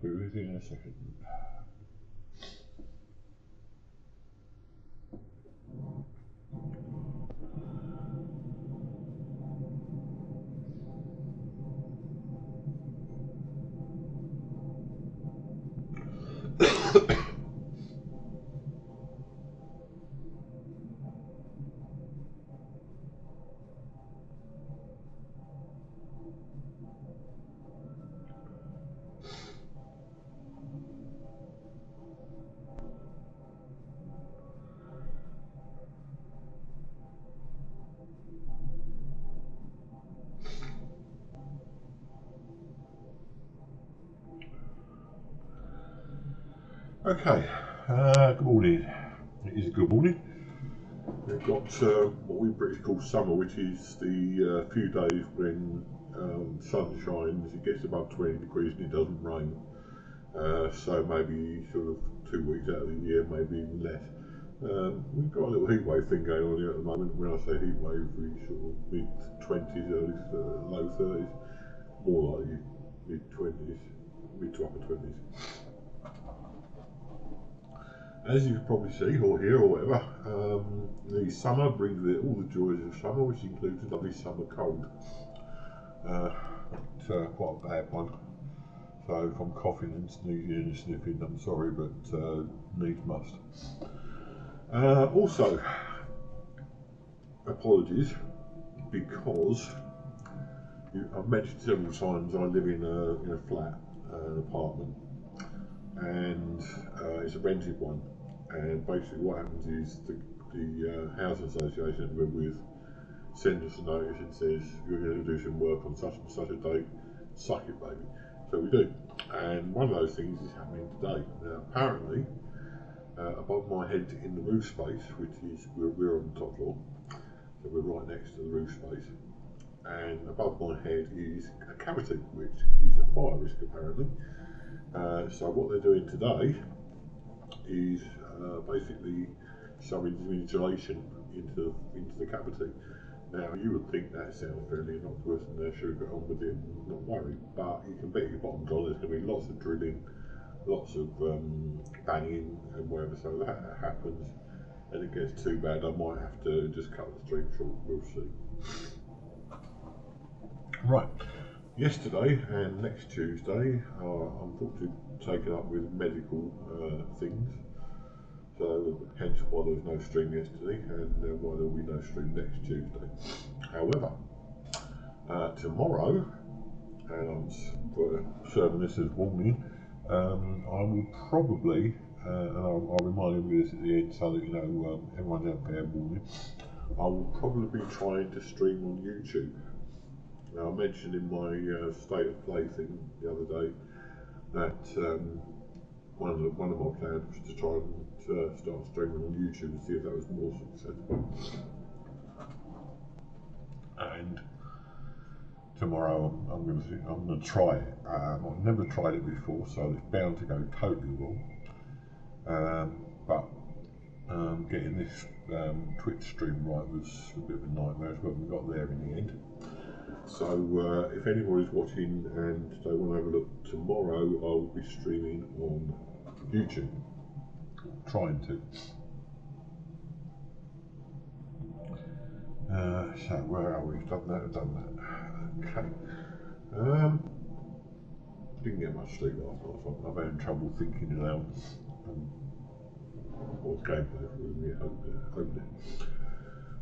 be with you in a second. Okay, good morning. It is a good morning. We've got what we British call summer, which is the few days when sun shines, it gets above 20 degrees and it doesn't rain. So maybe sort of 2 weeks out of the year, maybe even less. We've got a little heat wave thing going on here at the moment. When I say heat wave, we sort of mid 20s, early low 30s, more like mid 20s, mid to upper 20s. As you can probably see or hear or whatever, the summer brings with it all the joys of summer, which includes a lovely summer cold. Quite a bad one. So if I'm coughing and sneezing and sniffing, I'm sorry, but needs must. Also, apologies, because I've mentioned several times I live in a flat, an apartment, and it's a rented one. And basically what happens is the housing association we're with sends us a notice and says you're going to do some work on such and such a date, suck it baby. So we do, and one of those things is happening today. Now apparently above my head in the roof space, which is we're on the top floor, so we're right next to the roof space, and above my head is a cavity which is a fire risk apparently. So what they're doing today is basically shoving some insulation into the cavity. Now you would think that sounds fairly innocuous and they should get on with it and not worry, but you can bet your bottom dollar there's going to be lots of drilling, lots of banging and whatever, so that happens and it gets too bad I might have to just cut the stream short, we'll see. Right. Yesterday and next Tuesday are unfortunately taken up with medical things, so hence why there was no stream yesterday and why there will be no stream next Tuesday. However, tomorrow, and I'm serving this as warning, I will probably, and I'll remind you of this at the end so that you know everyone's out there warning, I will probably be trying to stream on YouTube. Now, I mentioned in my state of play thing the other day that one of my plans was to try and start streaming on YouTube and see if that was more successful. And tomorrow I'm going to try it. I've never tried it before, so it's bound to go totally wrong. But getting this Twitch stream right was a bit of a nightmare, but we got there in the end. So if anybody's watching and they want to have a look tomorrow, I'll be streaming on YouTube. Trying to. So where are we? Done that. Okay. Didn't get much sleep last night, so I'm having trouble thinking aloud. What's gameplay for me? Hopefully.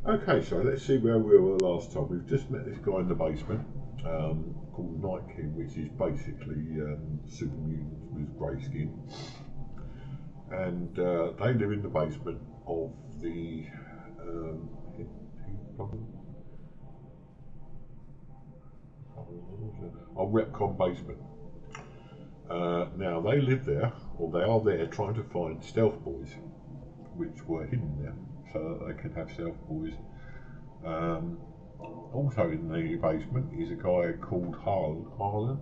Okay, so let's see where we were last time. We've just met this guy in the basement called Night King, which is basically super mutants with grey skin. And they live in the basement of the Repcon basement. Now they live there, or they are there trying to find stealth boys, which were hidden there, so that they can have stealth boys. Also in the basement is a guy called Harlan.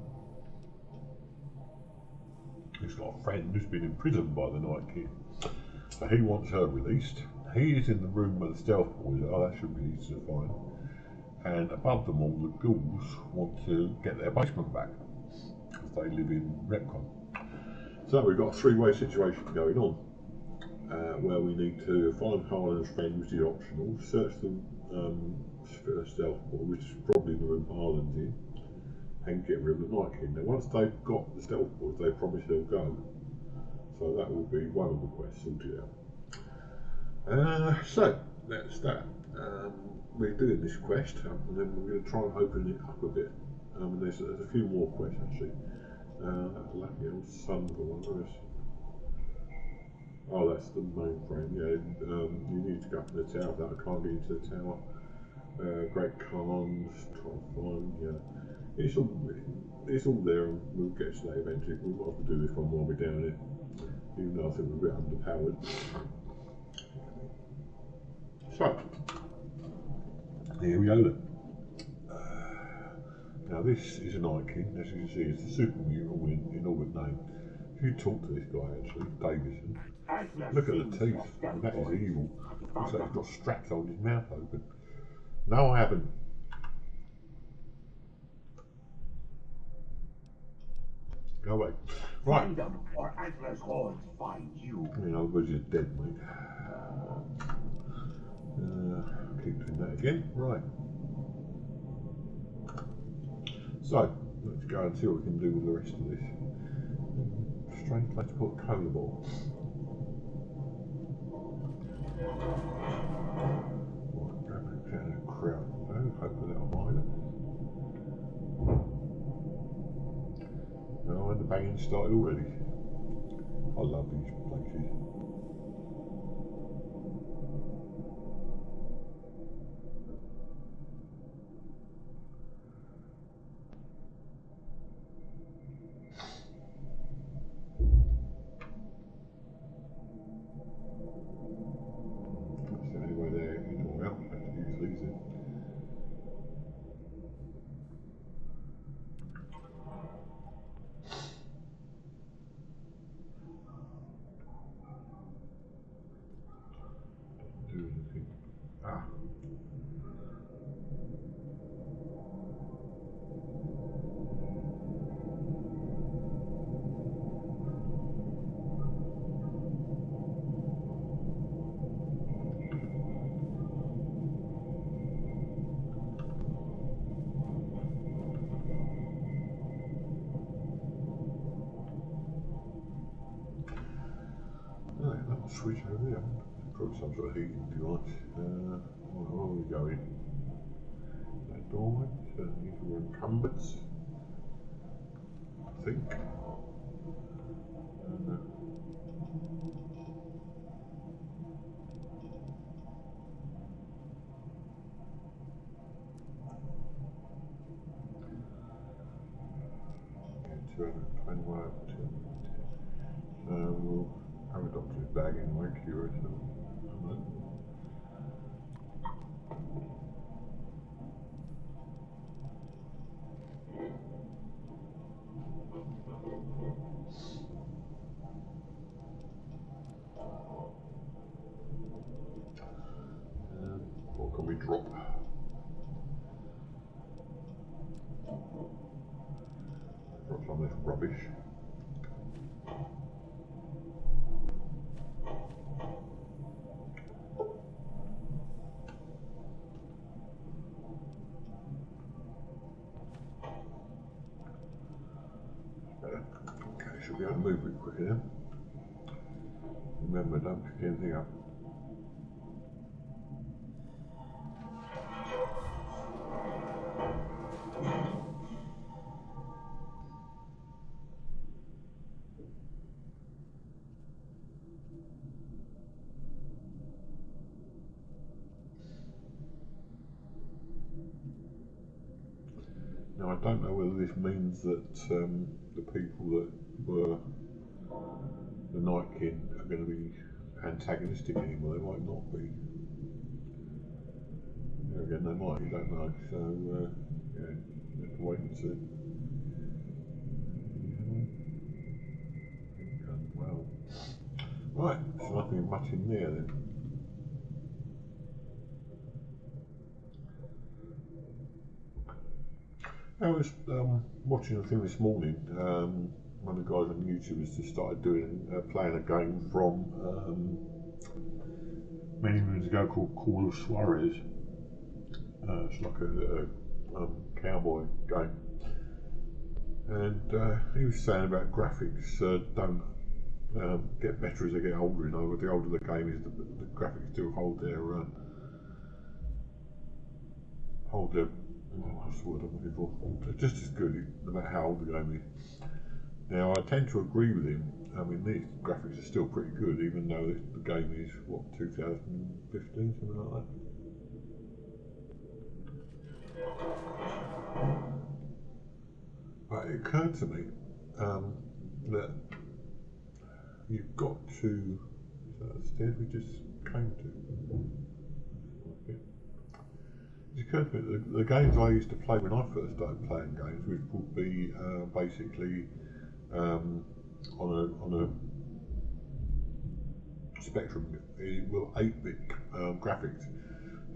He's got a friend who's been imprisoned by the Night King, so he wants her released. He is in the room where the stealth boys are, that should be easy to find. And above them all, the ghouls want to get their basement back, because they live in Repcon. So we've got a three-way situation going on, where we need to find Harlan's friend, which is optional, search the stealth board, which is probably the room Harlan's in, and get rid of the Night King. Now once they've got the stealth board, they promise they'll go. So that will be one of the quests sorted out. So that's that. We're doing this quest, and then we're going to try and open it up a bit. There's a few more quests actually. Lucky old son for one of us. Oh, that's the main frame. Yeah, you need to go up in the tower. That I can't get into the tower. Great Khans, try and find. Yeah, it's all there, and we'll get to that eventually. We might as well do this one while we're down here, even though I think we're a bit underpowered. So here we go then. Now this is a Night King, as you can see, it's the super mural in all with name. If you talk to this guy actually, Davison, look at the teeth, that is evil. Looks like he's got straps holding his mouth open. No, I haven't. Go away. Right. Find them, or Atlas hordes find you. In other words, you're dead, mate. Keep doing that again. Right. So, let's go and see what we can do with the rest of this. Strange place to put a cola ball. Right, grab it out of the crowd. Hopefully that'll mind it. Oh, and the banging started already. I love these places. Switch over there. Probably some sort of heating device. Where are we going? That doorway? Certainly for incumbents, I think. Yeah, 221 over 210. We'll have a doctor's bag anyway, curious. What can we drop? Drop some of this rubbish. Should be able to move it quicker then. Remember, don't pick anything up. Now I don't know whether this means that the people that were the Night King are going to be antagonistic anymore. They might not be. There again, they might. You don't know. So yeah, you have to wait and see. Well, right. There's nothing much in there then. I was watching a thing this morning. one of the guys on YouTube has just started playing a game from many moons ago called Call of Suarez. It's like a cowboy game, and he was saying about graphics don't get better as they get older. You know, the older the game is, the graphics do hold their what's the word I'm looking for? They're just as good, no matter how old the game is. Now, I tend to agree with him. I mean, these graphics are still pretty good, even though the game is, what, 2015, something like that. But it occurred to me that you've got to, is that the stairs we just came to? It occurred to me that the games I used to play when I first started playing games, which would be basically on a spectrum, well, 8-bit graphics.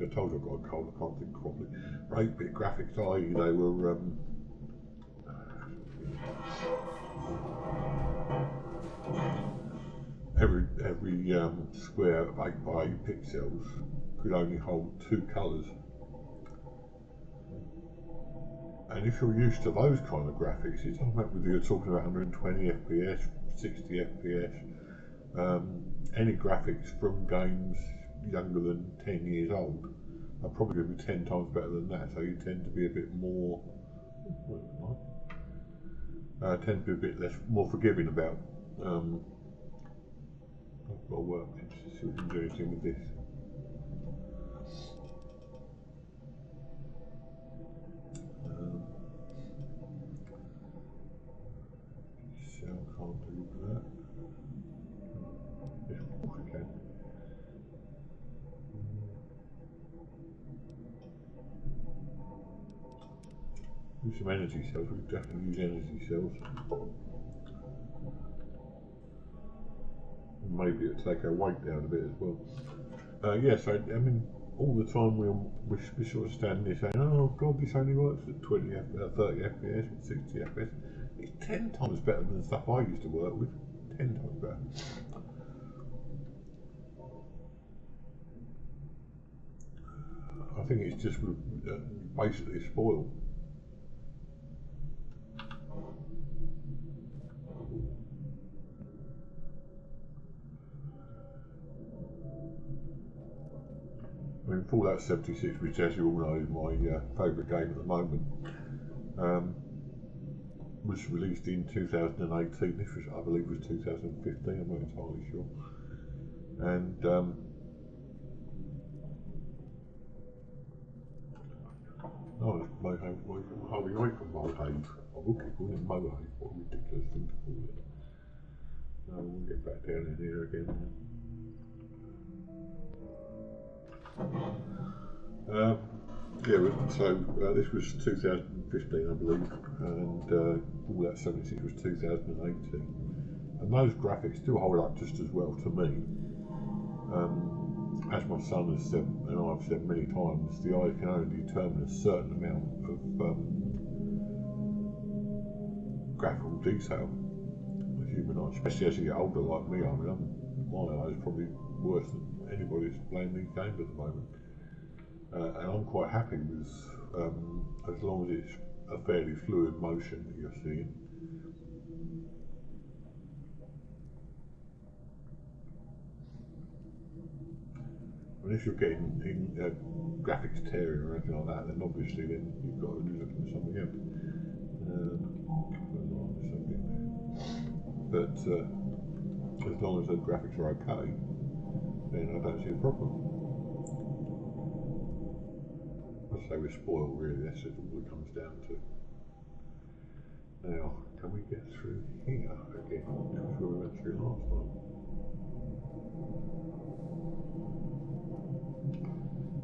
I told you I've got a cold, I can't think properly. 8-bit graphics, i.e. they were every square of 8 by 8 pixels could only hold 2 colours. And if you're used to those kind of graphics, it doesn't matter whether you're talking about 120 FPS, 60 FPS, any graphics from games younger than 10 years old are probably going to be 10 times better than that, so you tend to be a bit more, tend to be a bit less, more forgiving about, I've got to work, let's see if we can do anything with this. Can't do that. Yes, of course we can. Use some energy cells, we can definitely use energy cells. And maybe it'll take our weight down a bit as well. Yes, I mean, all the time we're sort of standing there saying, oh god, this only works at 30 FPS, 60 FPS. It's 10 times better than the stuff I used to work with. 10 times better. I think it's just basically spoiled. I mean, Fallout 76, which as you all know is my favourite game at the moment, was released in 2018. This was, I believe, was 2015. I'm not entirely sure. And no, it's hardly away from Mohave. I will keep calling it Mohave. What a ridiculous thing to call it. No, we'll get back down in here again. So this was 2015, I believe, and Fallout 76 was 2018. And those graphics still hold up just as well to me. As my son has said, and I've said many times, the eye can only determine a certain amount of graphical detail with human eye, especially as you get older like me. I mean, my eye is probably worse than anybody who's playing these games at the moment. And I'm quite happy with, as long as it's a fairly fluid motion that you're seeing. And if you're getting graphics tearing or anything like that, then obviously then you've got to be looking at something else. But as long as the graphics are okay, then I don't see a problem. I say we're spoiled, really. That's all it comes down to. Now, can we get through here again? That's where we went through last time.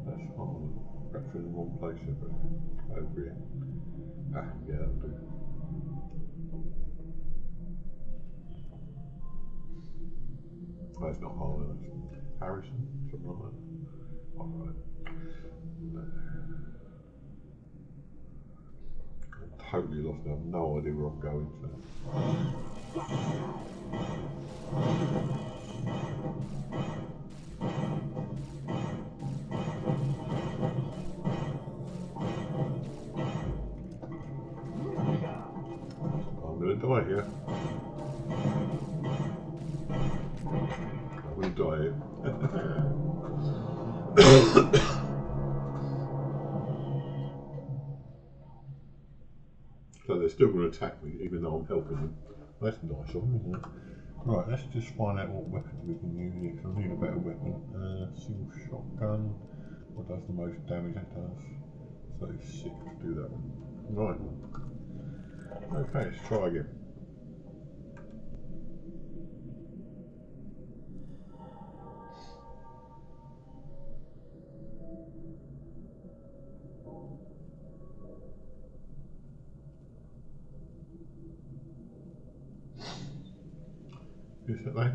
That's fine. Perhaps we're in the wrong place over here. Ah, yeah, that'll do. That's not Harlan, that's Harrison, something like that. Alright. I'm totally lost now, I have no idea where I'm going, so. I'm gonna die here. I'm gonna die here. So they're still going to attack me, even though I'm helping them. That's nice of them, isn't it? Right, let's just find out what weapons we can use here, because I need a better weapon. Single shotgun. What does the most damage? That does 36 to do that one. Right. Okay, let's try again.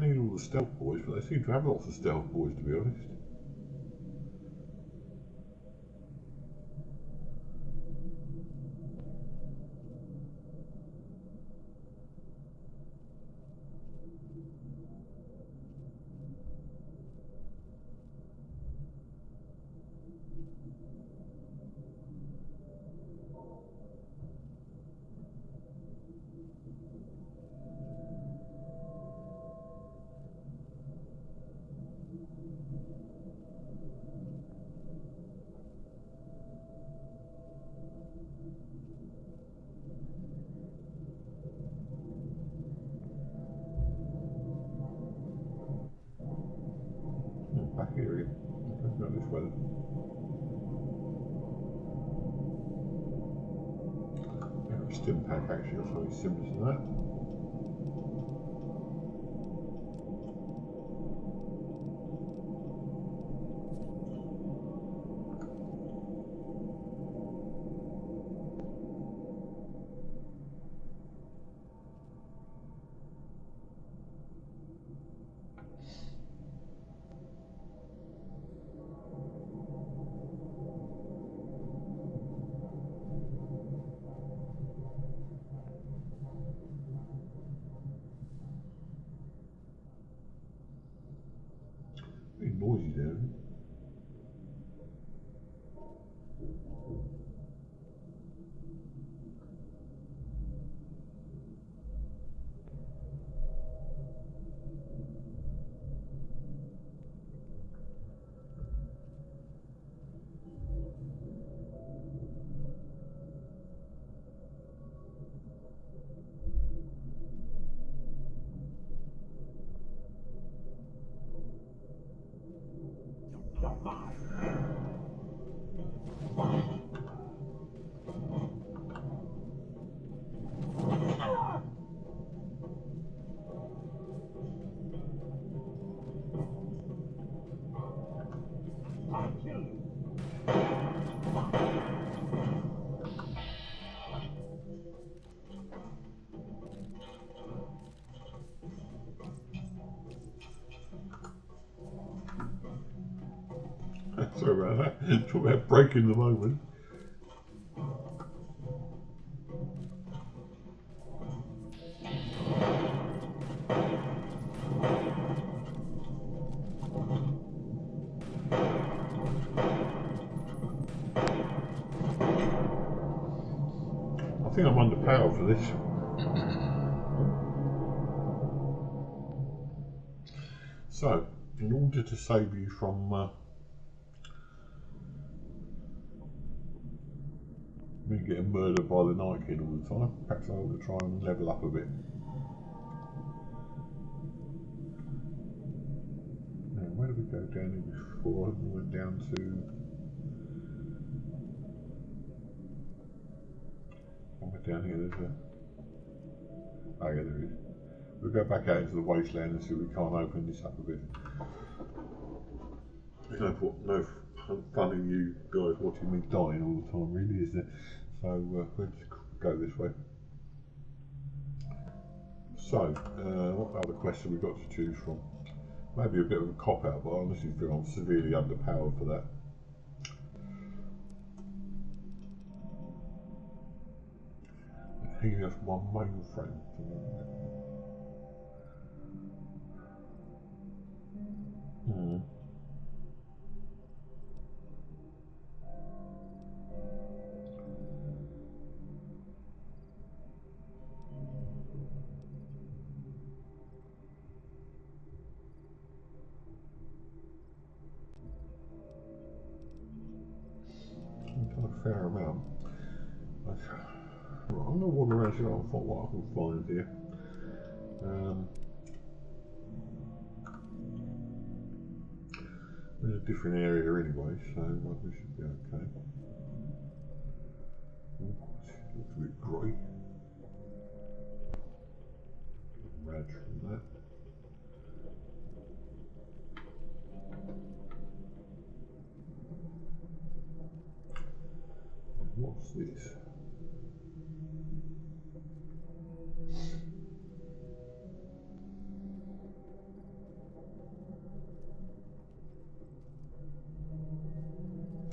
They need all the stealth boys, but they seem to have lots of stealth boys, to be honest. Back here again. Let's go this way. Stim pack actually, that's very similar to that. Very noisy there, isn't it? Sorry about that. Talk about breaking the moment. I think I'm underpowered for this. So, in order to save you from me getting murdered by the Night King all the time, perhaps I ought to try and level up a bit. Now, where did we go down here before? We went down to... down here, there's a... Oh yeah, there is. We'll go back out into the wasteland and see if we can't open this up a bit. There's no fun in you guys watching me dying all the time, really, is there? So we'll just go this way. So, what other quests have we got to choose from? Maybe a bit of a cop-out, but I honestly feel I'm severely underpowered for that. Helios 1 mainframe. Hmm. Got a fair amount. Okay. Right, I'm going to wander around and see what I can find here. We're in a different area anyway, so we should be okay. Ooh, looks a bit grey. Rad from that. What's this?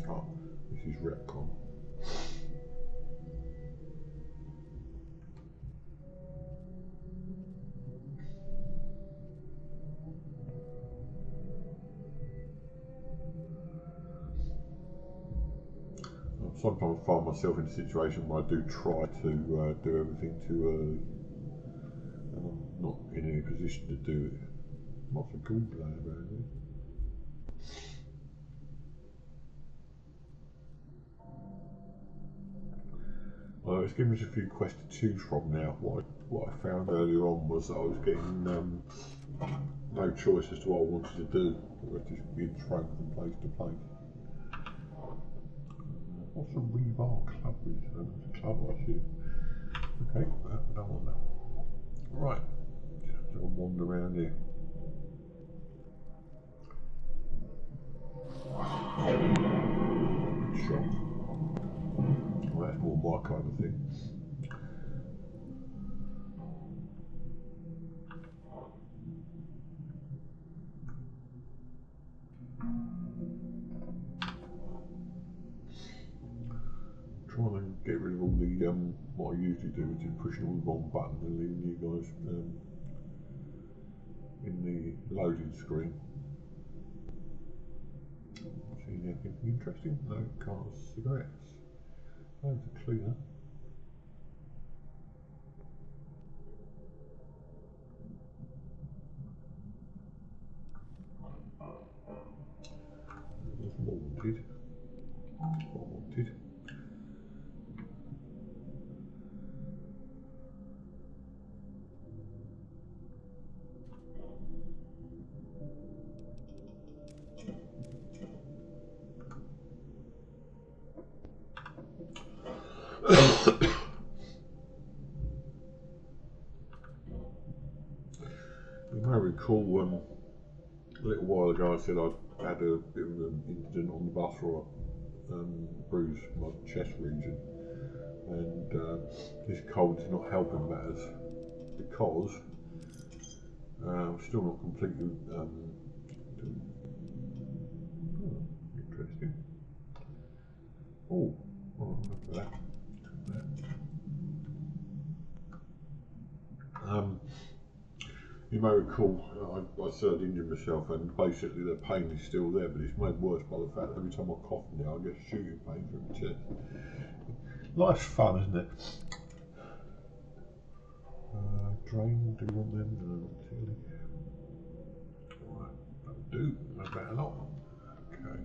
Oh, this is retcon. Sometimes I find myself in a situation where I do try to do everything too early, and I'm not in any position to do it. Lots of cool play around here. Well, it's given us a few quests to choose from now. What I found earlier on was that I was getting no choice as to what I wanted to do. I was just being thrown from place to place. What's a rebar club with? It's a club, I see. Okay, I don't want that. Right, just have to wander around here. Good shot. Well, that's more my kind of thing. Trying to get rid of all the what I usually do, which is pushing all the wrong button and leaving you guys in the loading screen. See anything interesting? No cars, cigarettes. Oh, it's a cleaner. There's more wanted. More wanted. You may recall a little while ago I said I had a bit of an incident on the bus where I bruised my chest region, and this cold is not helping matters because I'm still not completely interesting. Oh, look at that. You may recall I said I'd injured myself, and basically the pain is still there, but it's made worse by the fact that every time I cough now I get shooting pain from my chest. Life's fun, isn't it? Drain, do you want them? No, really. Right, that'll do. No better not. Okay.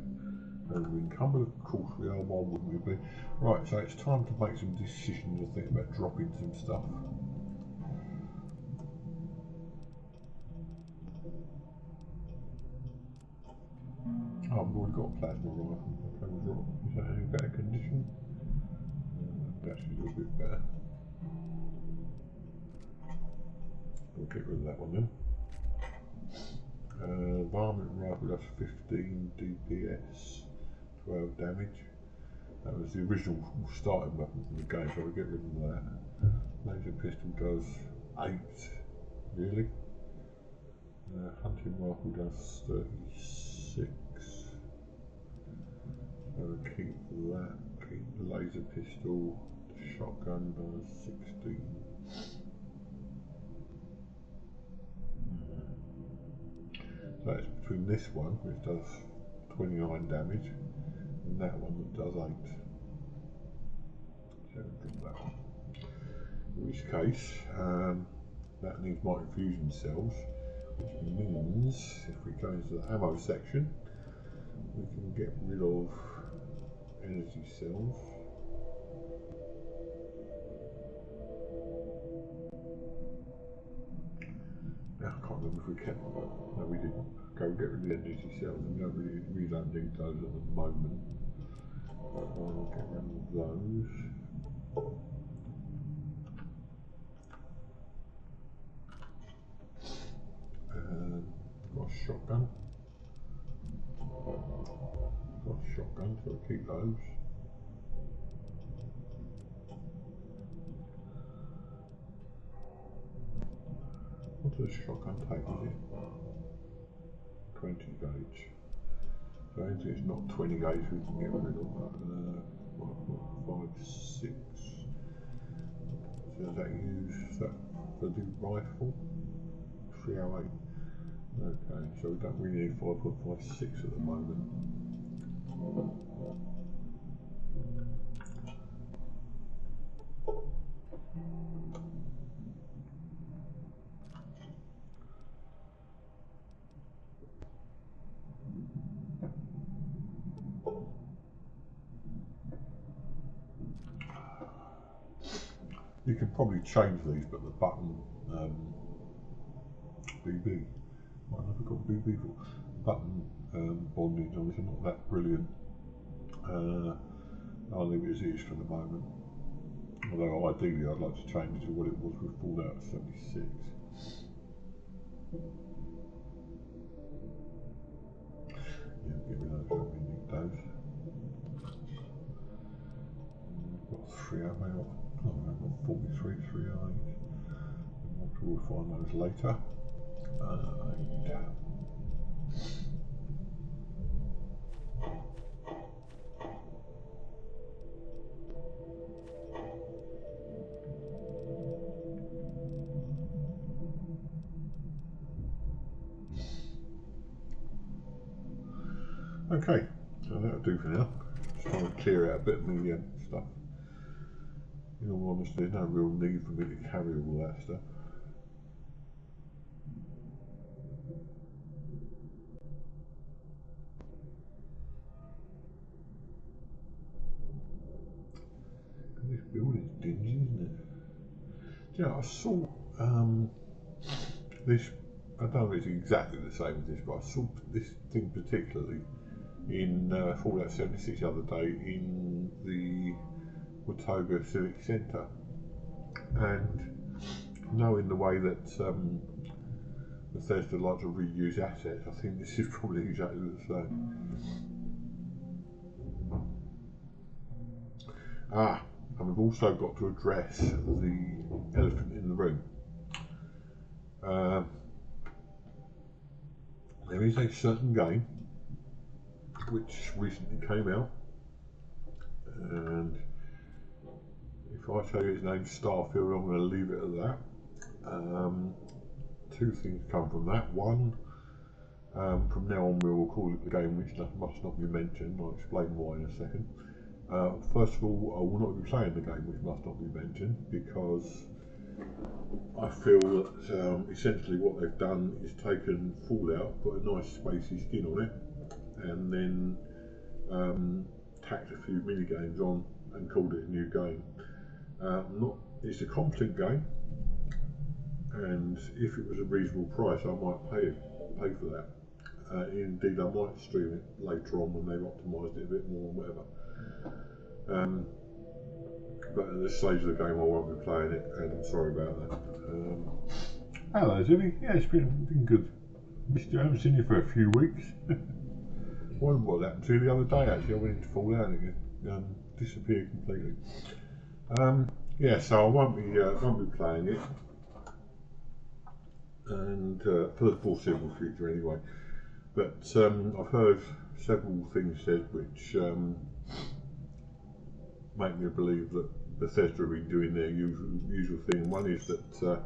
And we're encumbered, of course we are, why wouldn't we be? Right, so it's time to make some decisions, I think, about dropping some stuff. Oh, I've already got a plasma rifle. Okay, we'll drop. Is that any better condition? That's a little bit better. We'll get rid of that one then. Varmint rifle, that's 15 DPS, 12 damage. That was the original starting weapon from the game, so we'll get rid of that. Laser pistol does 8, really. Hunting rifle does 36. So we'll keep that. Keep the laser pistol. The shotgun does 16. That's between this one, which does 29 damage, and that one that does 8. So we'll drop that one. In which case, that needs microfusion cells, which means if we go into the ammo section, we can get rid of energy cells. Now, I can't remember if we kept them. No, we didn't. Go get rid of the energy cells, and we don't need those at the moment. I'll get rid of those. Got a shotgun. So I'll keep those. What does a shotgun take, is it? 20 gauge. So anything that's not 20 gauge we can get rid of. 5, 6. So does that use that for the rifle? 308. Okay, so we don't really need 5.56 at the moment. You can probably change these, but the button BB. Well, I never got BB for button bondage on this are not that brilliant. I'll leave it as it is for the moment. Although ideally I'd like to change it to what it was with Fallout 76. Yeah, get rid of those, we need those. Got 3 ammo. Oh, I've got 43, 308. We'll find those later. Okay, so that'll do for now. Just trying to clear out a bit of the stuff. In all honesty, there's no real need for me to carry all that stuff. This building's dingy, isn't it? Yeah, I saw this. I don't know if it's exactly the same as this, but I saw this thing particularly in Fallout 76 the other day in the Watoga Civic Centre, and knowing the way that Bethesda like to reuse assets, I think this is probably exactly the same. And we've also got to address the elephant in the room. There is a certain game which recently came out, and if I tell you its name's Starfield, I'm going to leave it at that. Two things come from that. One, from now on we will call it the game which must not be mentioned. I'll explain why in a second. First of all, I will not be playing the game which must not be mentioned, because I feel that essentially what they've done is taken Fallout, put a nice spacey skin on it, and then tacked a few mini games on and called it a new game. It's a competent game, and if it was a reasonable price, I might pay for that. Indeed, I might stream it later on when they've optimised it a bit more and whatever. But at this stage of the game, I won't be playing it, and I'm sorry about that. Hello, Jimmy. Yeah, it's been good. Missed you. I haven't seen you for a few weeks. What happened to you the other day? Actually, I went into Fallout and it disappeared completely. Yeah, so I won't be playing it, and for the foreseeable future anyway. But I've heard several things said which make me believe that Bethesda have been doing their usual thing. One is that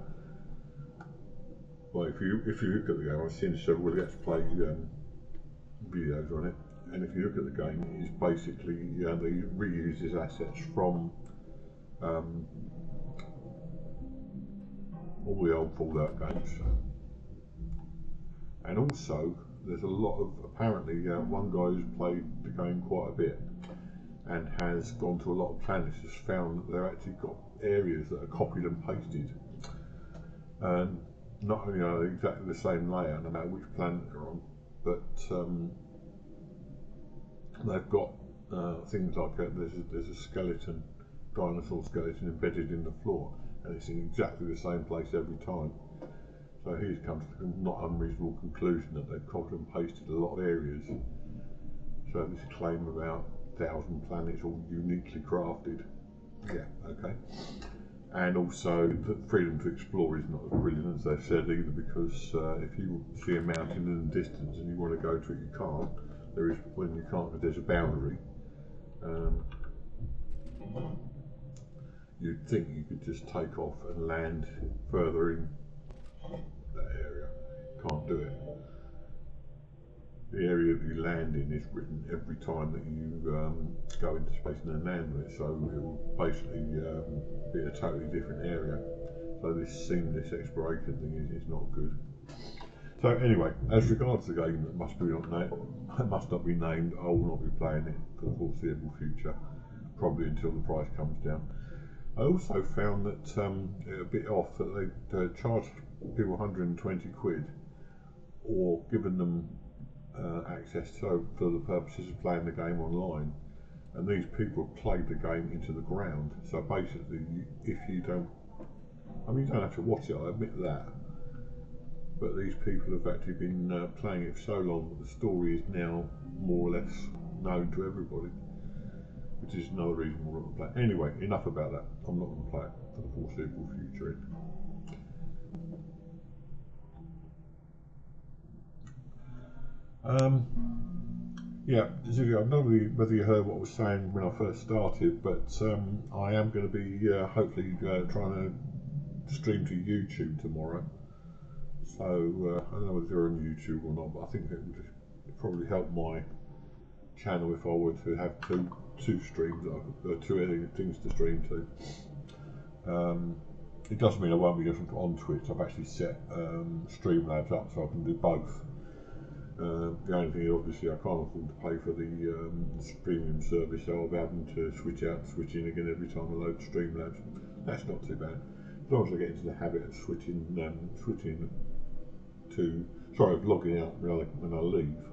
Well, if you look at the game, I've seen several Let's Play videos on it, and if you look at the game, it's basically they reuse his assets from all the old Fallout games, and also there's a lot of apparently one guy who's played the game quite a bit and has gone to a lot of planets has found that they've actually got areas that are copied and pasted, and not only are they exactly the same layout no matter which planet they're on, but they've got things like there's a skeleton, dinosaur skeleton embedded in the floor, and it's in exactly the same place every time. So he's come to the not unreasonable conclusion that they've copied and pasted a lot of areas. So this claim about 1,000 planets all uniquely crafted. Yeah, okay. And also that freedom to explore is not as brilliant as they've said either, because if you see a mountain in the distance and you want to go to it, you can't. There is when you can't. There's a boundary. You'd think you could just take off and land further in that area. Can't do it. The area that you land in is written every time that you go into space and then land with it, so it will basically be a totally different area. So this seamless exploration thing is not good. So anyway, as regards the game that must not be named, I will not be playing it for the foreseeable future, probably until the price comes down. I also found that a bit off that they charged people 120 quid or given them access for the purposes of playing the game online, and these people played the game into the ground. So basically, if you don't, I mean, you don't have to watch it, I admit that, but these people have actually been playing it for so long that the story is now more or less known to everybody, which is another reason why I'm not going to play. Anyway, enough about that. I'm not going to play it for the foreseeable future. Yeah, Ziggy, I don't know whether you heard what I was saying when I first started, but I am going to be hopefully trying to stream to YouTube tomorrow. So I don't know whether you're on YouTube or not, but I think it would probably help my channel if I were to have two streams, two things to stream to. It doesn't mean I won't be on Twitch. I've actually set Streamlabs up so I can do both. The only thing, obviously, I can't afford to pay for the premium service, so I'll be having to switch out and switch in again every time I load Streamlabs. That's not too bad, as long as I get into the habit of logging out when I leave.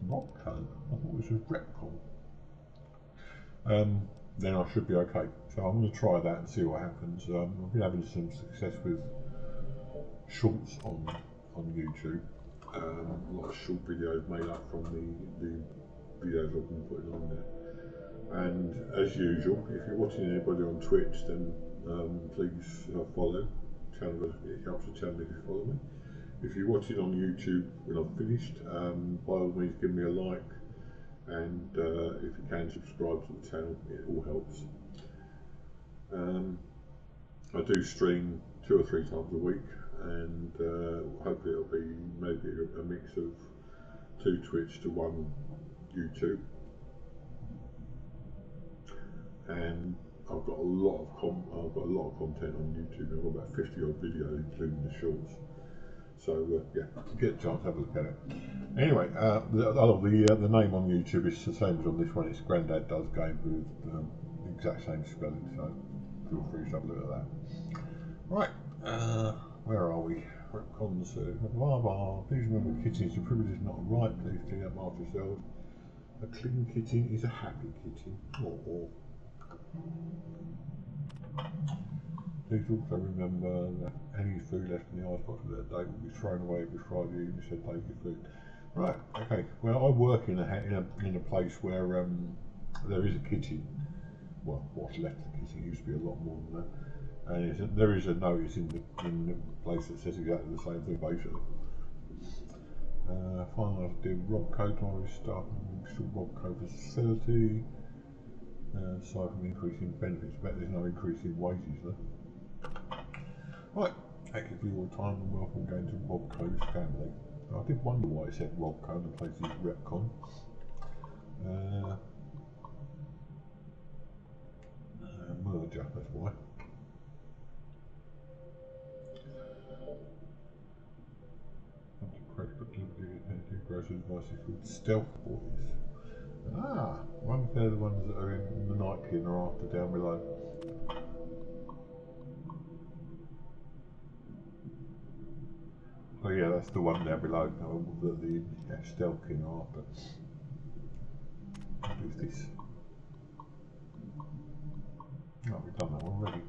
Rockco? I thought this was Repcon. Then I should be okay. So I'm going to try that and see what happens. I've been having some success with shorts on YouTube. A lot of short videos made up from the videos I've been putting on there. And as usual, if you're watching anybody on Twitch, then please follow. It helps the channel if you follow me. If you're watching on YouTube when I've finished, by all means give me a like, and if you can subscribe to the channel, it all helps. I do stream 2 or 3 times a week, and hopefully it'll be maybe a mix of 2 Twitch to 1 YouTube. And I've got a lot of content on YouTube. I've got about 50 odd videos, including the shorts. So yeah, get a chance to have a look at it. Anyway, the name on YouTube is the same as on this one. It's Grandad Does Game with the exact same spelling. So feel free to have a look at that. Right, where are we? Retcons. Blah blah. Please remember, kitchen is a privilege, is not a right. Please clean up after yourself. A clean kitchen is a happy kitchen. Please also remember that any food left in the icebox of that date will be thrown away every Friday evening, so take your food. Right, okay. Well, I work in a place where there is a kitchen. Well, what's left of the kitchen used to be a lot more than that. And there is a notice in the place that says exactly the same thing, basically. Finally, I did Robco tomorrow. Start Robco facility. Aside from increasing benefits, I bet there's no increase in wages though. Right, thank you for your time and welcome again to Robco's family. I did wonder why it said Robco and the place is Repcon. Merger, that's why. Grocery devices called Stealth Boys. Ah, I wonder if they're the ones that are in the night kin or after down below. Oh yeah, that's the one down below that the stealth kin are after. Who's this? Oh, we've done that one already.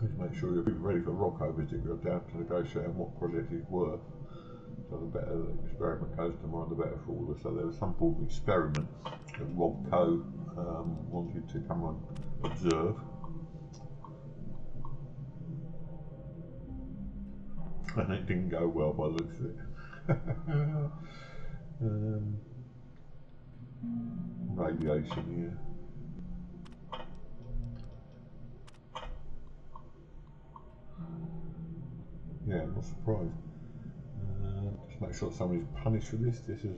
Let's make sure you're ready for Rocco visit. We're down to negotiate on what project is worth. So the better the experiment goes tomorrow, the better for all of us. So there was some sort of experiment that Robco wanted to come and observe. And it didn't go well by the looks of it. Radiation, yeah. Yeah, I'm not surprised. Just make sure somebody's punished for this. This has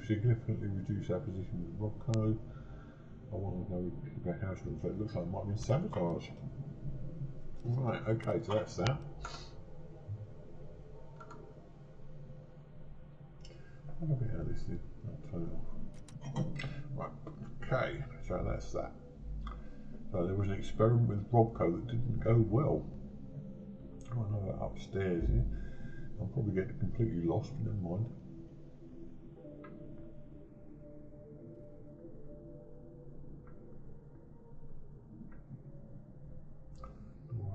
significantly reduced our position with Robco. I want to know about house rules, so it looks like it might have been sabotage. Right, okay, so that's that. I'll look at how this is. I'll turn it off. Right, okay, so that's that. So there was an experiment with Robco that didn't go well. Oh, I know that upstairs here. I'll probably get completely lost, but never mind.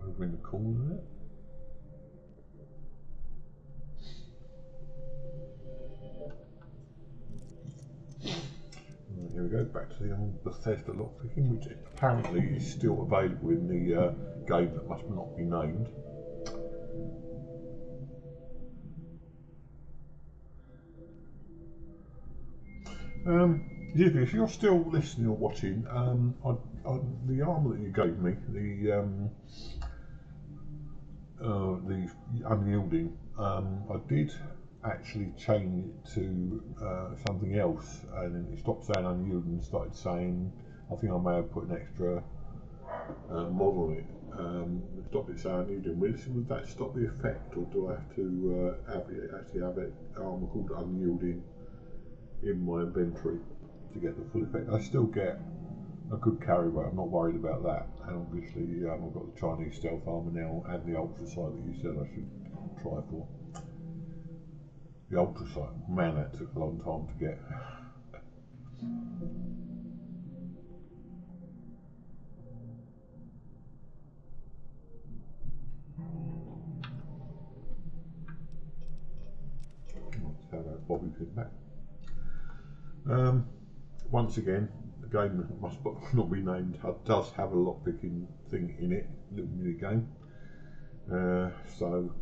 Over in the corner there. Right, here we go, back to the old Bethesda lockpicking, which apparently is still available in the game that must not be named. If you're still listening or watching, the armour that you gave me, the unyielding, I did actually change it to something else, and it stopped saying unyielding and started saying, I think I may have put an extra mod on it. Stop it saying unyielding. Would that stop the effect, or do I have to actually have it armour called unyielding in my inventory to get the full effect? I still get a good carry weight, I'm not worried about that. And obviously I've got the Chinese stealth armour now and the ultra sight that you said I should try for. The ultra sight, man, that took a long time to get. Let's have a bobby pin back. Once again, the game that must not be named does have a lockpicking thing in it, little mini game. So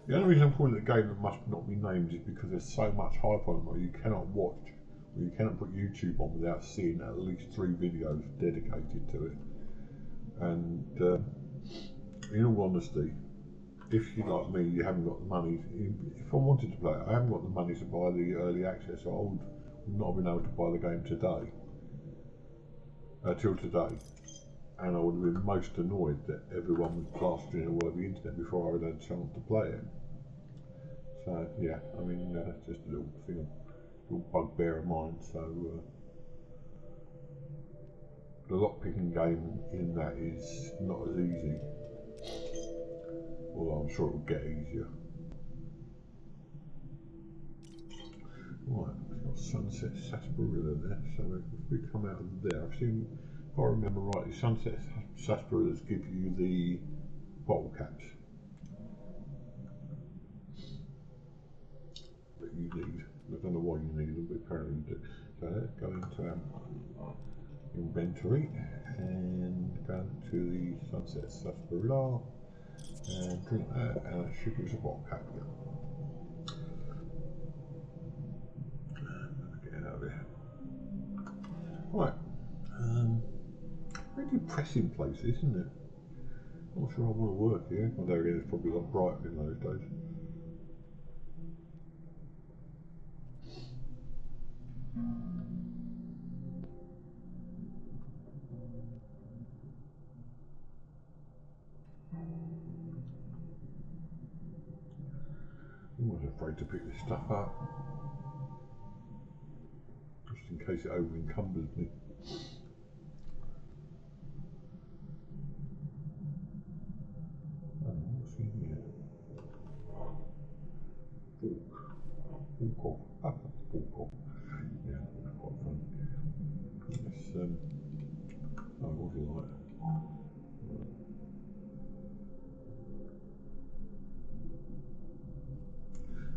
the only reason I'm calling it a game that must not be named is because there's so much hype on it where you cannot watch, or you cannot put YouTube on without seeing at least 3 videos dedicated to it. And in all honesty, if you're like me, you haven't got the money. If I wanted to play it, I haven't got the money to buy the early access, so I would not have been able to buy the game today, till today. And I would have been most annoyed that everyone was plastering it all over the internet before I had a chance to play it. So yeah, I mean, that's just a little thing, a little bugbear of mine. So the lockpicking game in that is not as easy, although I'm sure it will get easier. Right, we've got Sunset Sarsaparilla there, so if we come out of there, I've seen, if I remember rightly, Sunset Sarsaparillas give you the bottle caps that you need. I don't know why you need them, but apparently you do. So let's go into inventory and go to the Sunset Sarsaparilla and drink that, and it should give us a bottle cap again. depressing place, isn't it? Not sure I want to work here. I know it's probably a lot brighter in those days. I'm always afraid to pick this stuff up, just in case it over encumbers me. What's in here? Fork off. Fork off. Yeah, that's quite fun. It's, oh, what's it like?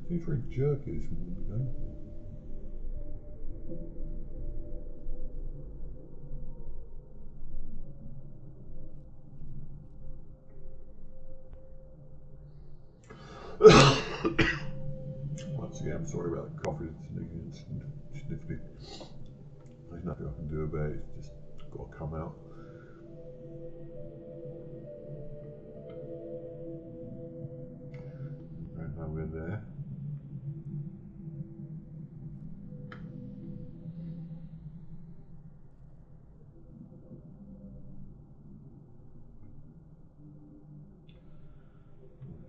Seems very jerky this morning, though. Once again, I'm sorry about the coffee and sneezing and sniffling. There's nothing I can do about it, it's just got to come out. Going nowhere there.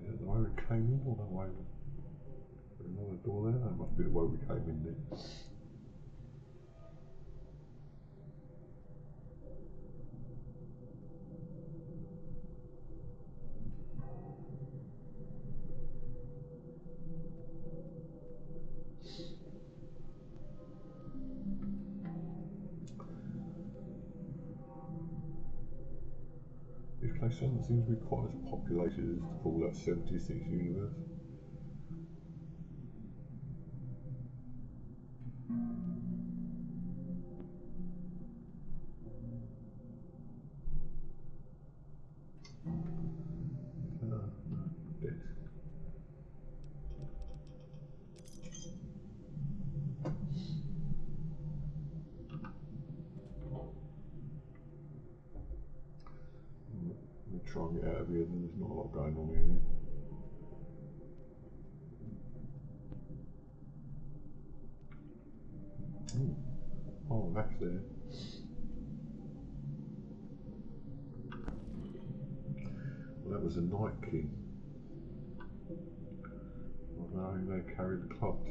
Yeah, the way we came in, or that way? Another door there? That must be the way we came in there. This place doesn't seem to be quite as populated as the Fallout 76 universe. Dead. Let me try and get out of here, then there's not a lot going on here. Oh, that's there. Well, that was a Night King. Well, now they carry the clubs.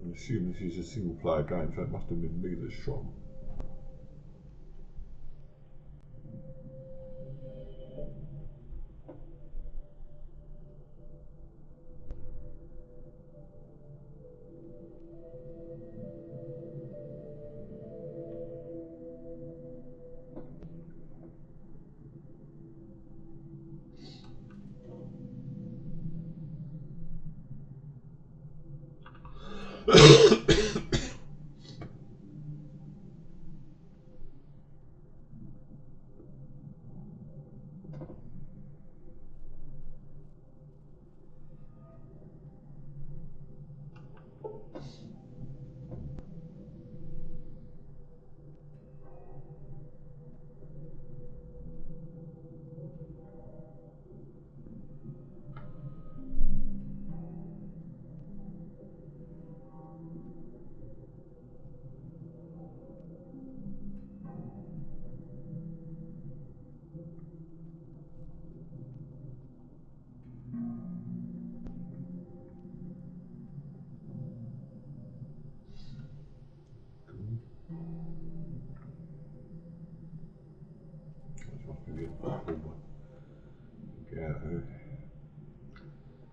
I assume this is a single player game, so it must have been me that shot him. Get out of here.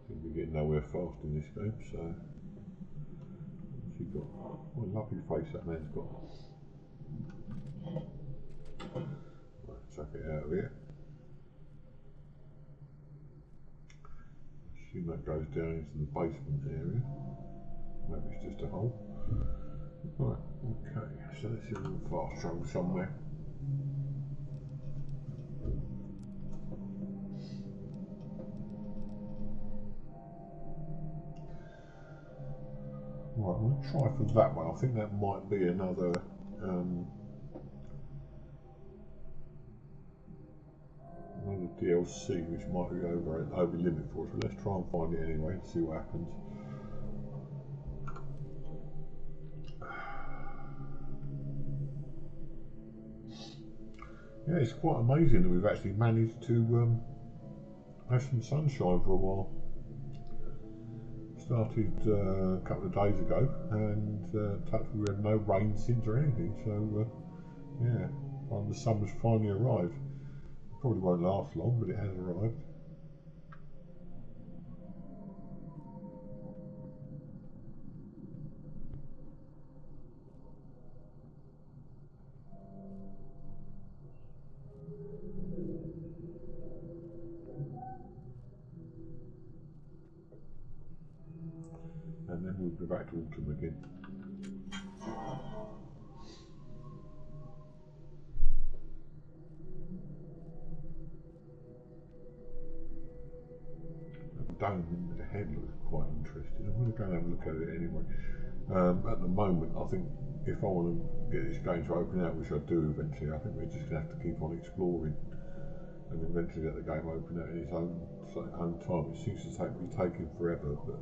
Seem to be getting nowhere fast in this game, so what's he got? What a lovely face that man's got. Right, chuck it out of here. Assume that goes down into the basement area. Maybe it's just a hole. Right, okay, so this is a fast travel somewhere. Right, I'm going to try for that one. I think that might be another another DLC which might be over limit for us. But let's try and find it anyway and see what happens. Yeah, it's quite amazing that we've actually managed to have some sunshine for a while. Started a couple of days ago, and we had no rain since or anything. So yeah, the summer's finally arrived. Probably won't last long, but it has arrived. And then we'll go back to autumn again. The dome in the head looks quite interesting. I'm going to go and have a look at it anyway. At the moment, I think if I want to get this game to open out, which I do eventually, I think we're just going to have to keep on exploring and eventually let the game open out in its own time. It seems to be taking forever, but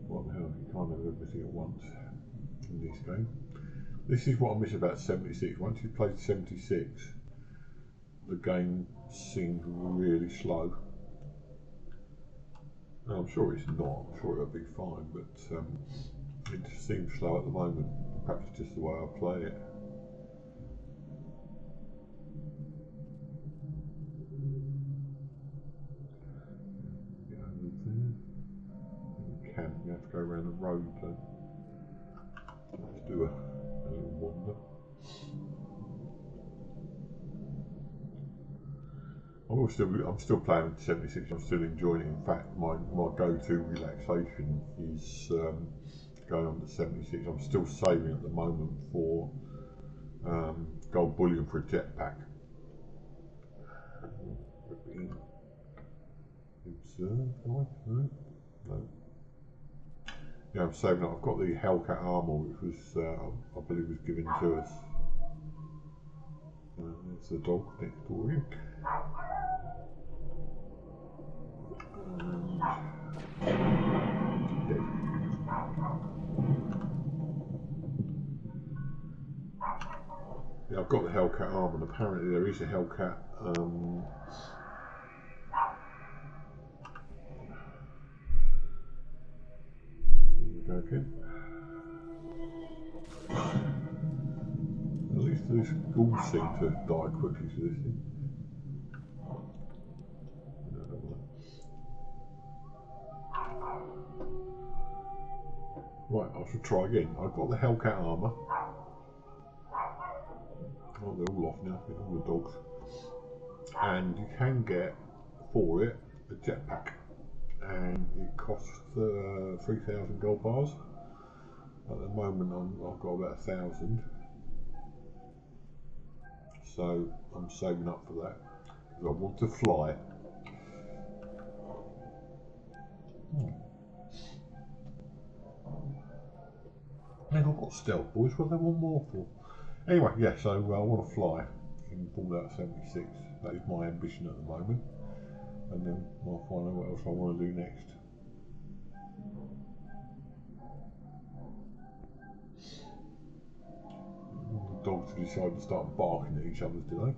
what the hell, you can't have everything at once in this game. This is what I miss about 76. Once you've played 76, the game seems really slow. And I'm sure it's not, I'm sure it'll be fine, but it just seems slow at the moment. Perhaps it's just the way I play it. Get over there. Camp, you have to go around the road then. Let's do a little wander. I'm still playing 76. I'm still enjoying it. In fact, my go-to relaxation is going on to 76. I'm still saving at the moment for gold bullion for a jetpack. Observe, no. Yeah, I'm saving up. I've got the Hellcat armour, which was I believe was given to us. There's the dog next door here. Yeah, I've got the Hellcat arm, and apparently there is a Hellcat. Here we go again. At least these ghouls seem to die quickly to this thing. Right, I should try again. I've got the Hellcat armour. Oh, they're all off now, all the dogs. And you can get for it a jetpack, and it costs 3,000 gold bars. At the moment, I've got about 1,000, so I'm saving up for that because I want to fly. And I've got stealth, boys. What do they want more for? Anyway, yeah, so I want to fly in Fallout 76. That is my ambition at the moment. And then I'll find out what else I want to do next. The dogs decided to start barking at each other today.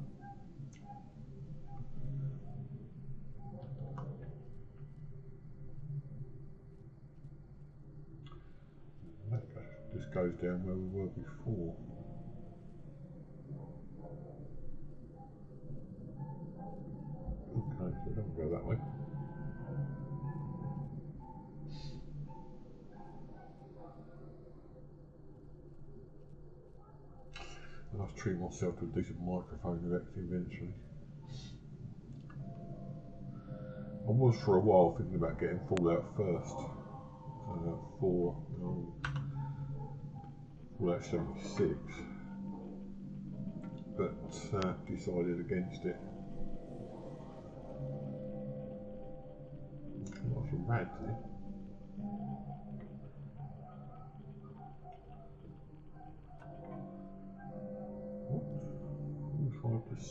That just goes down where we were before. Okay, so don't go that way. I must treat myself to a decent microphone eventually. I was for a while thinking about getting Fallout first for Fallout 76, but decided against it. Lots of rads here.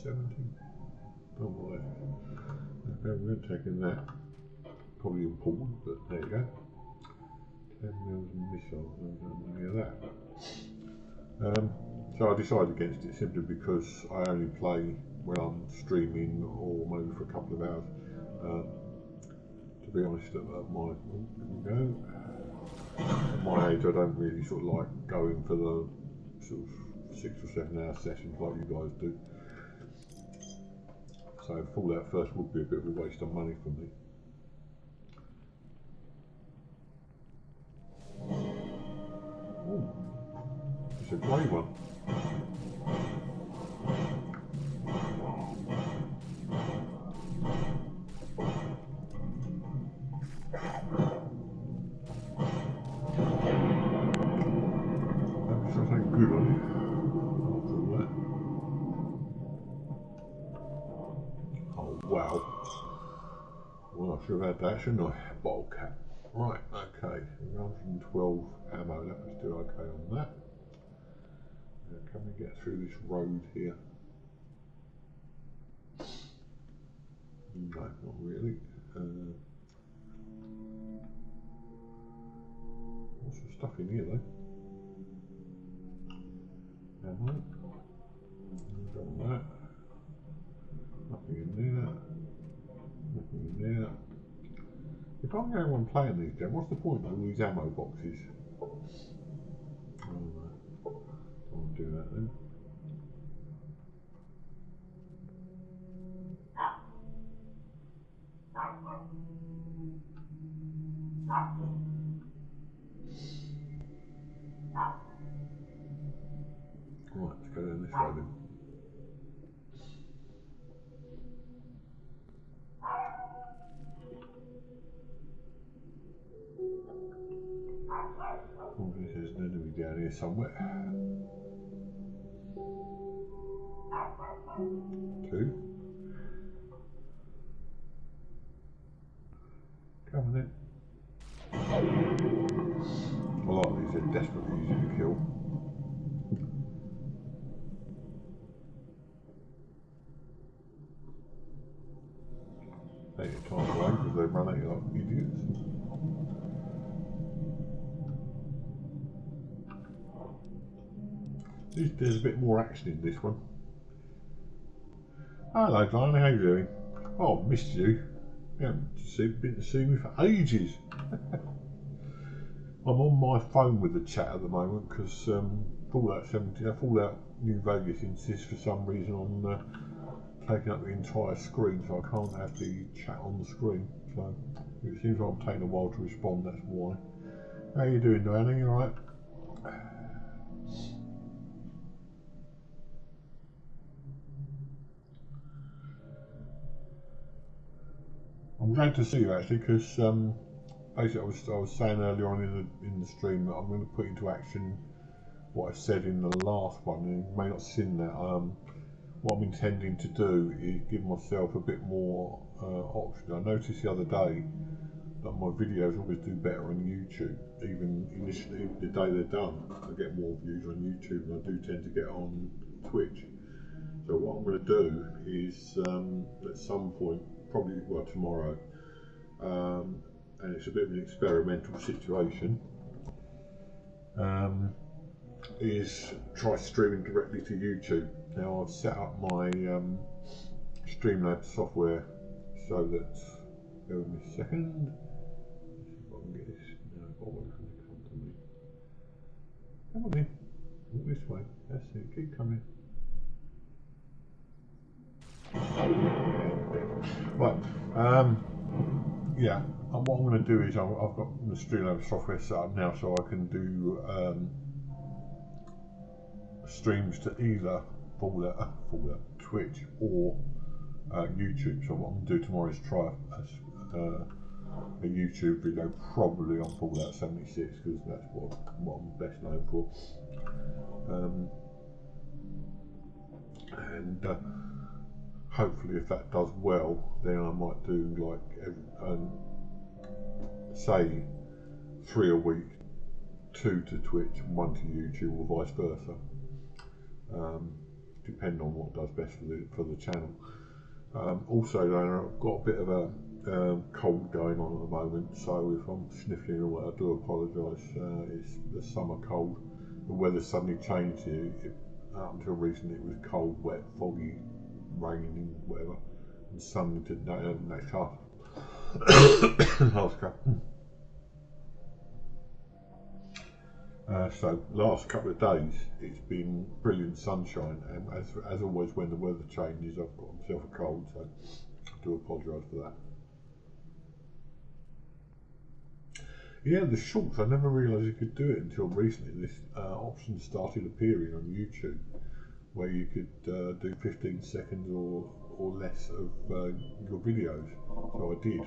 70. Oh, right. Okay, we're taking that. Probably important, but there you go. 10 mils of missiles, I don't know any of that. So I decided against it simply because I only play when I'm streaming or maybe for a couple of hours. To be honest, at my age, I don't really sort of like going for the sort of 6 or 7 hour sessions like you guys do. So Fallout first would be a bit of a waste of money for me. Ooh, it's a grey one. Something good on it. After all that. Oh wow. Well, I should have had that, shouldn't I? Bottle cap. Right, okay. 112 ammo, that was still okay on that. Now, can we get through this road here? No, not really. What's the stuff in here though? Ammo. Got that. Nothing in there. Nothing in there. If I'm the only one playing these games, what's the point of all these ammo boxes? Alright, I'll do that then. Right, let's go down this way then. Oh, there's an enemy down here somewhere. 2. Come on then. A lot of these are desperately easy to kill. Take your time away because they run at you like idiots. There's a bit more action in this one. Hello, Glenn, how you doing? Oh, missed you. You haven't been to see me for ages. I'm on my phone with the chat at the moment because Fallout New Vegas insists for some reason on taking up the entire screen, so I can't have the chat on the screen. So it seems like I'm taking a while to respond, that's why. How you doing, Diana? You alright? I'm glad to see you actually, because basically I was saying earlier on in the stream that I'm going to put into action what I said in the last one, and you may not have seen that. What I'm intending to do is give myself a bit more option. I noticed the other day that my videos always do better on YouTube. Even initially, the day they're done, I get more views on YouTube than I do tend to get on Twitch. So what I'm going to do is at some point, probably tomorrow, and it's a bit of an experimental situation, is try streaming directly to YouTube. Now I've set up my Streamlabs software so that, bear with me a second, let's see if I can get this, no, I'll wait for it to come to me. Come on in, walk this way, that's it, keep coming. Right, yeah, and what I'm going to do is I've got the Streamlabs software set up now so I can do streams to either Fallout, Twitch or YouTube. So what I'm going to do tomorrow is try a YouTube video, probably on Fallout 76, because that's what I'm best known for. And hopefully if that does well, then I might do like say 3 a week, 2 to Twitch, 1 to YouTube, or vice versa. depend on what does best for the channel. Also, I've got a bit of a cold going on at the moment, so if I'm sniffling or what, I do apologise. It's the summer cold. The weather suddenly changed here. Up until recently, it was cold, wet, foggy, raining, whatever, and suddenly today, next half so last couple of days it's been brilliant sunshine, and as always when the weather changes I've got myself a cold, so I do apologise for that. Yeah, the shorts, I never realised you could do it until recently. This option started appearing on YouTube where you could do 15 seconds or less of your videos, so I did,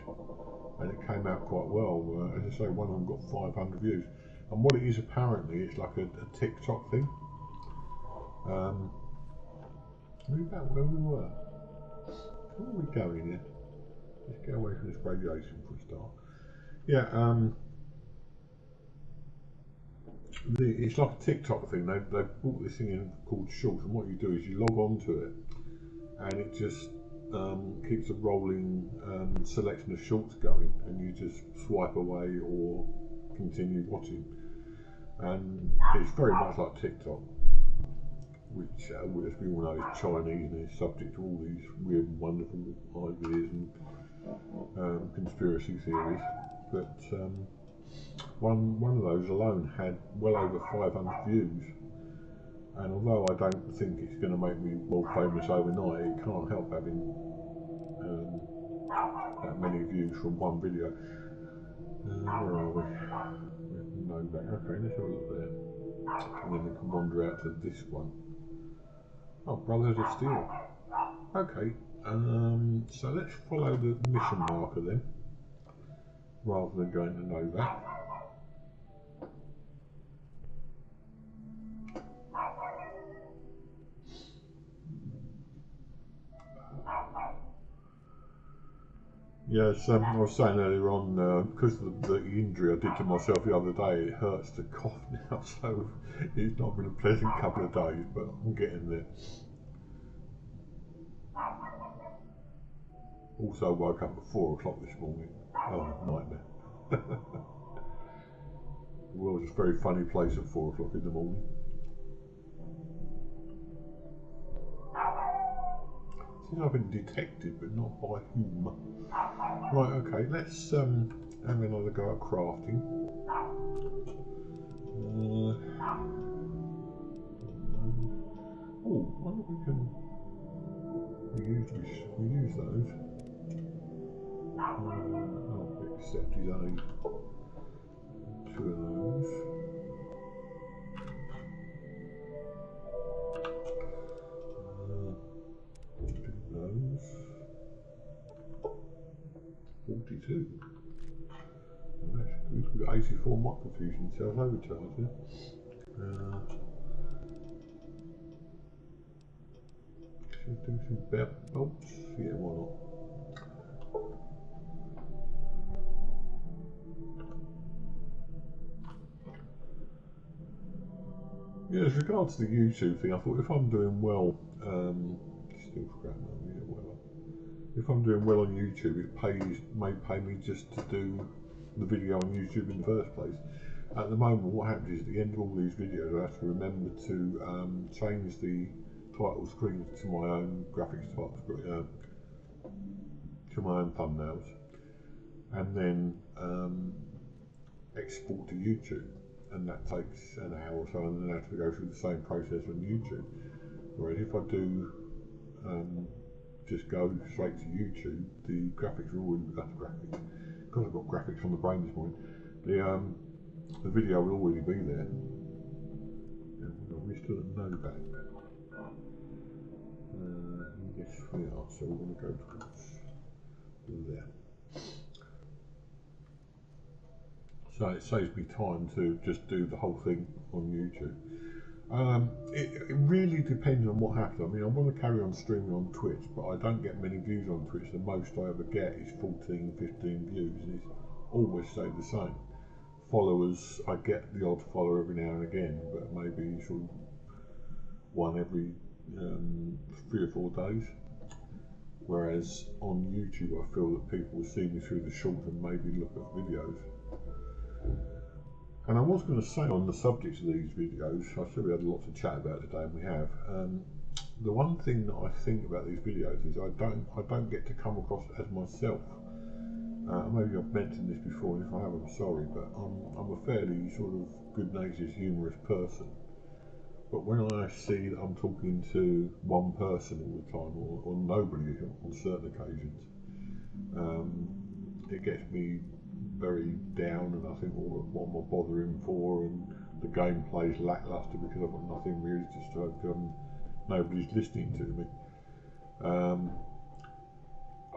and it came out quite well. As I say, one of them got 500 views. And what it is, apparently, it's like a TikTok thing. Maybe about where we were. Where are we going here? Let's get away from this radiation for a start. Yeah, it's like a TikTok thing. They've brought this thing in called Shorts, and what you do is you log on to it, and it just keeps a rolling selection of shorts going, and you just swipe away or continue watching. And it's very much like TikTok, which as we all know is Chinese and is subject to all these weird and wonderful ideas and conspiracy theories. But one of those alone had well over 500 views, and although I don't think it's going to make me world famous overnight, it can't help having that many views from one video. Where are we? No, back. Okay, let's have a look there, and then we can wander out to this one. Oh, Brothers of Steel. Okay, so let's follow the mission marker then, rather than going to Novak. Yes, I was saying earlier on, because of the injury I did to myself the other day, it hurts to cough now, so it's not been a pleasant couple of days, but I'm getting there. Also woke up at 4 o'clock this morning. Oh, nightmare. The world's a very funny place at 4 o'clock in the morning. Seems I've been detected, but not by whom. Right, okay, let's have another go at crafting. Oh, I wonder if we use those. I'll accept his own. 2 of those. Those 42. Well, that's good. We've got 84 microfusion cells overcharged here. Should we do some bolts? Yeah, why not? Yeah, as regards to the YouTube thing, I thought if I'm doing well, still scrap money or whatever. If I'm doing well on YouTube, it may pay me just to do the video on YouTube in the first place. At the moment, what happens is at the end of all these videos, I have to remember to change the title screen to my own graphics type screen, to my own thumbnails, and then export to YouTube. And that takes an hour or so, and then I have to go through the same process on YouTube. Whereas if I do just go straight to YouTube, the graphics are already graphics. Because I've got graphics on the brain this morning, the video will already be there. And we're still at Novak. Yes, we are. So we're going to go towards there. So it saves me time to just do the whole thing on YouTube. It really depends on what happens. I mean, I want to carry on streaming on Twitch, but I don't get many views on Twitch. The most I ever get is 14, 15 views, and it's always stayed the same. Followers, I get the odd follower every now and again, but maybe sort of one every 3 or 4 days. Whereas on YouTube, I feel that people see me through the short and maybe look at videos. And I was going to say on the subject of these videos, I said we had lots to chat about today, and we have. The one thing that I think about these videos is I don't get to come across as myself. Maybe I've mentioned this before, and if I have, I'm sorry, but I'm a fairly sort of good-natured, humorous person. But when I see that I'm talking to one person all the time, or nobody on certain occasions, it gets me very down, and I think, well, what am I bothering for? And the gameplay's lackluster because I've got nothing really to show because nobody's listening to me.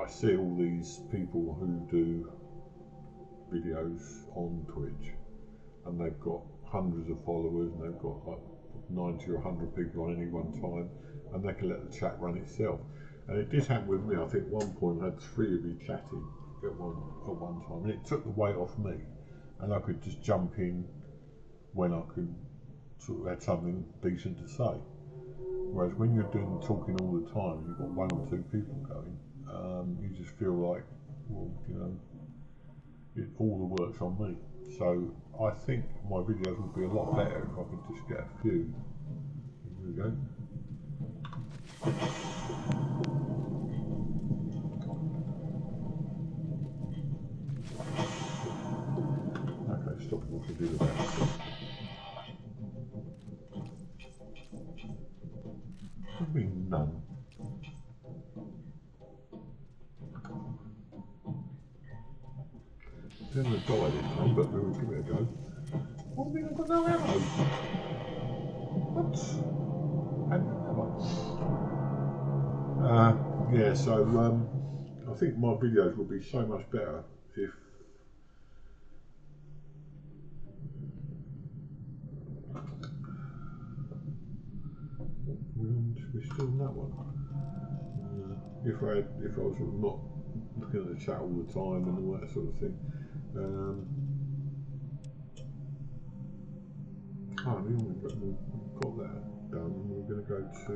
I see all these people who do videos on Twitch, and they've got hundreds of followers, and they've got like 90 or 100 people on any one time, and they can let the chat run itself. And it did happen with me. I think at one point I had 3 of you chatting at one time, and it took the weight off me, and I could just jump in when I could sort of had something decent to say. Whereas when you're doing talking all the time, you've got 1 or 2 people going, you just feel like, well, you know, all the work's on me. So I think my videos would be a lot better if I could just get a few. Here we go. Okay, stop what to do with that. What do you mean none? Then the die this time, but we'll give it a go. What do you mean I've got no ammo? What? Yeah, so I think my videos would be so much better if we're still on that one. If I was sort of not looking at the chat all the time and all that sort of thing. We've got that done. We're going to go to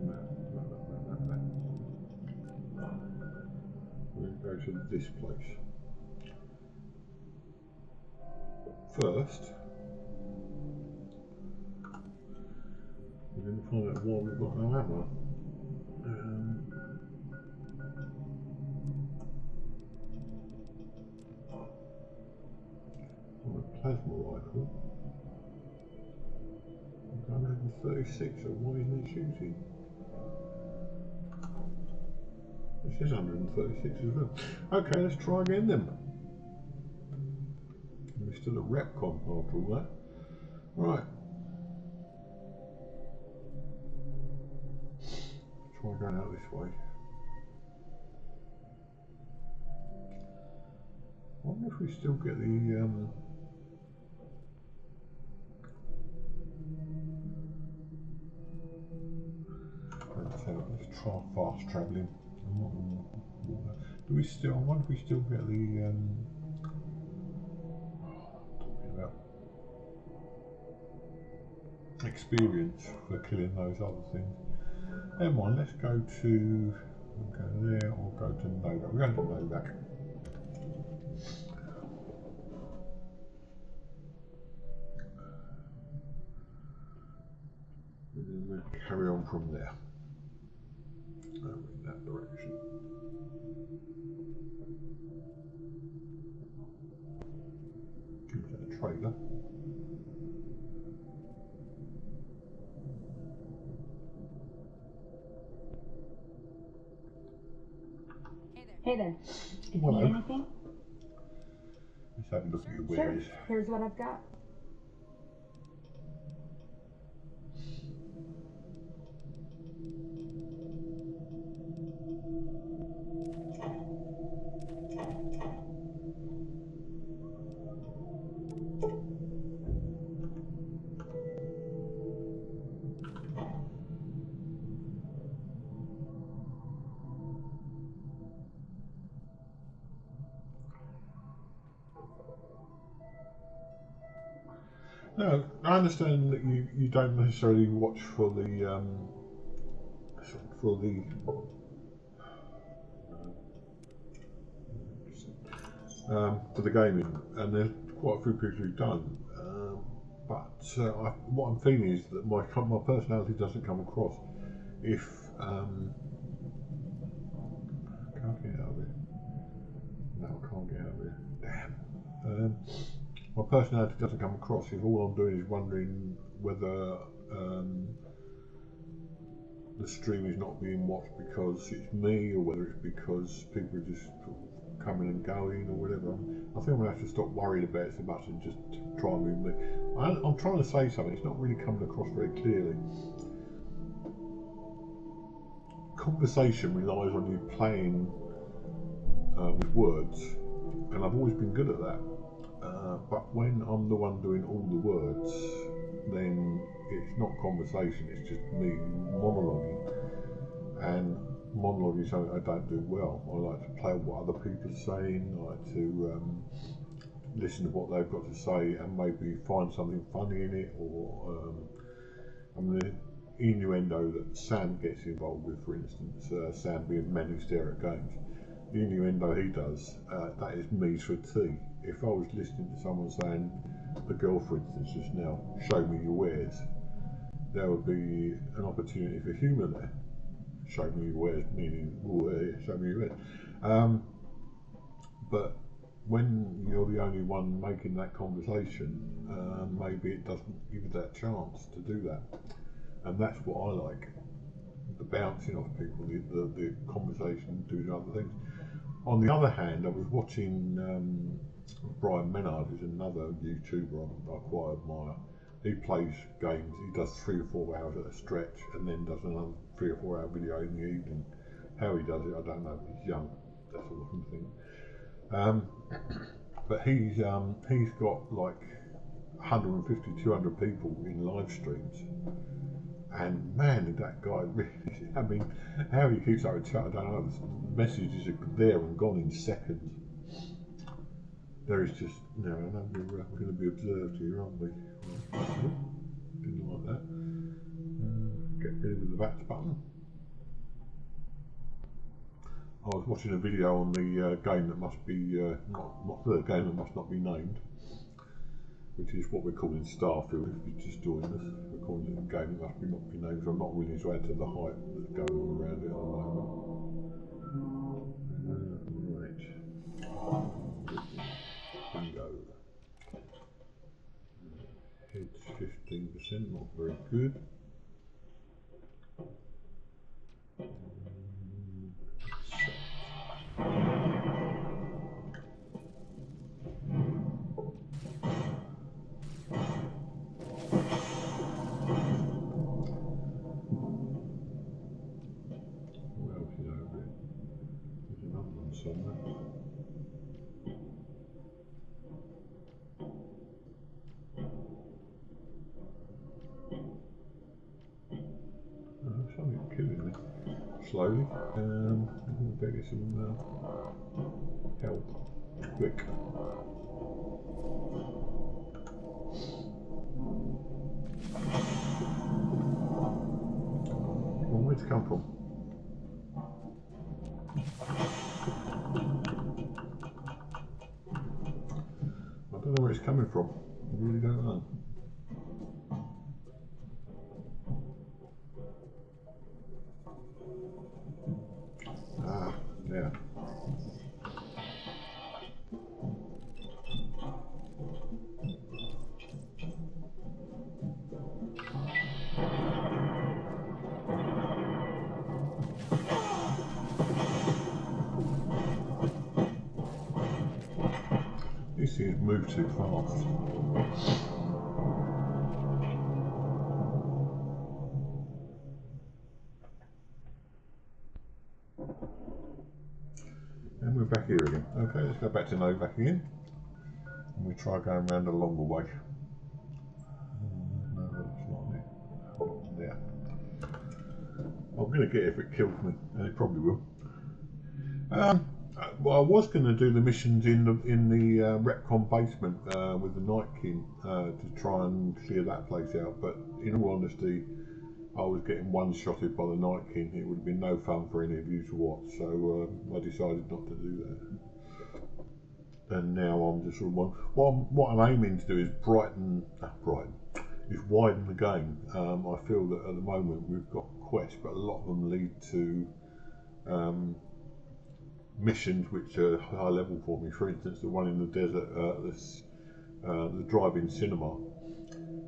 map. We're going to go to this place. First, we're going to find out why we've got no ammo. On a plasma rifle. 136, so why isn't it shooting? It says 136 as well. Okay, let's try again then. We're still at Repcom after all that. Right. Try going out this way. I wonder if we still get the let's try fast travelling. Do we still? I wonder if we still get the talking about experience for killing those other things. Never mind. Let's go to there or go to Novak. We're going to Novak. And then we'll carry on from there. In that direction. Is that a trailer? Hey there. Hello. Need anything? Let's have a look at your Sure. wares. Here's what I've got. No, I understand that you don't necessarily watch for the for the gaming, and there's quite a few people who don't. What I'm feeling is that my personality doesn't come across if can't get out of it. No, I can't get out of it. Damn. My personality doesn't come across if all I'm doing is wondering whether the stream is not being watched because it's me, or whether it's because people are just coming and going or whatever. I think I'm going to have to stop worrying about it so much and just try and move me. I'm trying to say something, it's not really coming across very clearly. Conversation relies on you playing with words, and I've always been good at that. But when I'm the one doing all the words, then it's not conversation, it's just me monologuing. And monologuing is something I don't do well. I like to play what other people are saying, I like to listen to what they've got to say and maybe find something funny in it, or the innuendo that Sam gets involved with, for instance, Sam being men who stare at games. The innuendo he does, that is me to a T. If I was listening to someone saying, the girl for instance just now, show me your wares, there would be an opportunity for humour there. Show me your wares, meaning, show me your wares. But when you're the only one making that conversation, maybe it doesn't give you that chance to do that. And that's what I like. The bouncing off people, the conversation, doing other things. On the other hand, I was watching Brian Menard, who's another YouTuber I quite admire. He plays games, he does 3 or 4 hours at a stretch and then does another 3 or 4 hour video in the evening. How he does it, I don't know, he's young, that's all I can think. But he's got like 150, 200 people in live streams. And man, that guy really, I mean, how he keeps up with chat, I don't know. The messages are there and gone in seconds. There is just, I know we're going to be observed here, aren't we? Didn't like that. Get rid of the VATS button. I was watching a video on the game that must be, not the game that must not be named, which is what we're calling Starfield, if you just joined us. We're calling it a game that must not be named, so I'm not willing to add to the hype that's going on around it at the moment. Right. Bingo. Heads 15%, not very good. Something killing me slowly. Better get some help quick. Well, where'd it come from? I don't know where it's coming from. I really don't know. Yeah. These things move too fast. And we're back here again. Okay, let's go back to no back again. And we try going around a longer way. No, that's not it. Not there. I'm going to get it if it kills me, and it probably will. Well, I was going to do the missions in the Retcon basement with the Night King to try and clear that place out. But in all honesty, I was getting one-shotted by the Night King. It would have been no fun for any of you to watch, so I decided not to do that. And now I'm just sort of what I'm aiming to do is widen the game. I feel that at the moment we've got quests, but a lot of them lead to missions which are high level for me. For instance, the one in the desert, the drive-in cinema,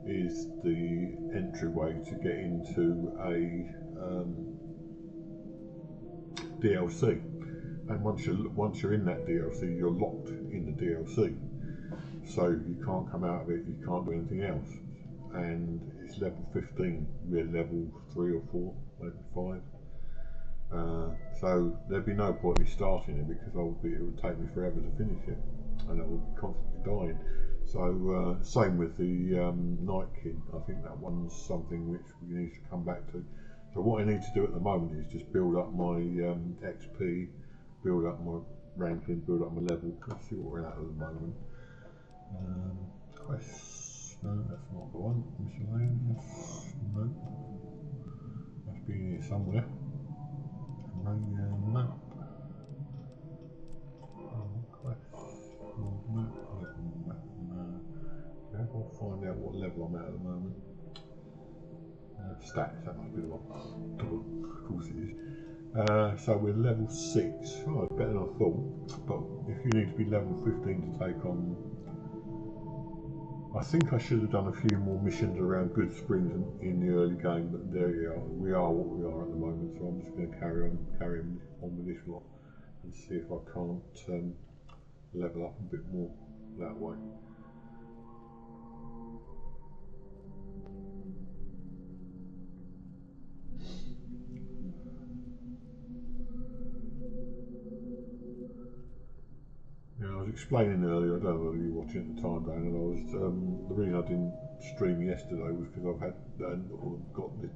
is the entryway to get into a DLC. And once you're in that DLC, you're locked in the DLC. So you can't come out of it. You can't do anything else. And it's level 15. We're level 3 or 4, maybe 5. So there'd be no point in me starting it because it would take me forever to finish it, and I would be constantly dying. So same with the Night King. I think that one's something which we need to come back to. So what I need to do at the moment is just build up my XP, build up my ranking, build up my level. Let's see what we're at the moment. Quests. No, that's not the one. Miscellaneous. No. Must be in here somewhere. Map. Quest. Map. Okay, I'll find out what level I'm at the moment. Stats, that must be the one. Of course it is. So we're level 6. Oh, it's better than I thought. But if you need to be level 15 to take on, I think I should have done a few more missions around Good Springs in the early game, but there you are. We are what we are at the moment, so I'm just going to carry on with this lot and see if I can't level up a bit more that way. Yeah, I was explaining earlier, I don't know whether you were watching at the time, Dan, and I was the reason I didn't stream yesterday was because I've had got this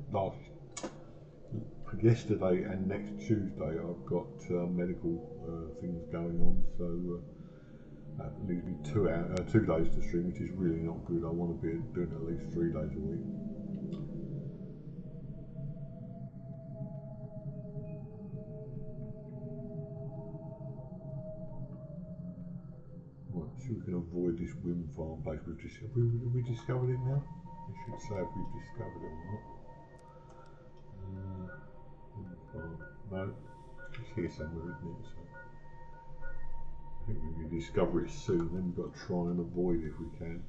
yesterday and next Tuesday I've got medical things going on, so that leaves me 2 days to stream, which is really not good. I want to be doing at least 3 days a week. Right, so we can avoid this wind farm place. Have we discovered it now? It should say if we've discovered it or not. No, it's here somewhere, isn't it? So I think we can discover it soon, then we've got to try and avoid it if we can.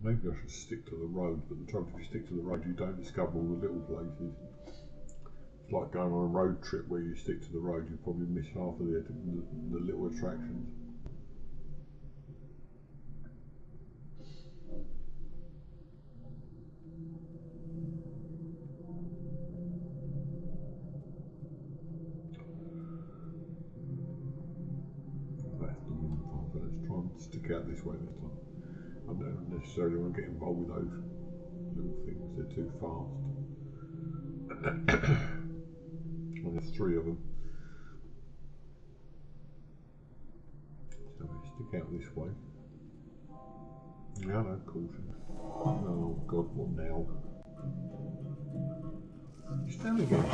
Maybe I should stick to the road, but the trouble if you stick to the road you don't discover all the little places. It's like going on a road trip where you stick to the road, you probably miss half of the little attractions. So let's try and stick out this way this time. I don't necessarily want to get involved with those little things, they're too fast. And there's 3 of them. So we stick out this way. Now no caution. Oh god, what now? It's down again.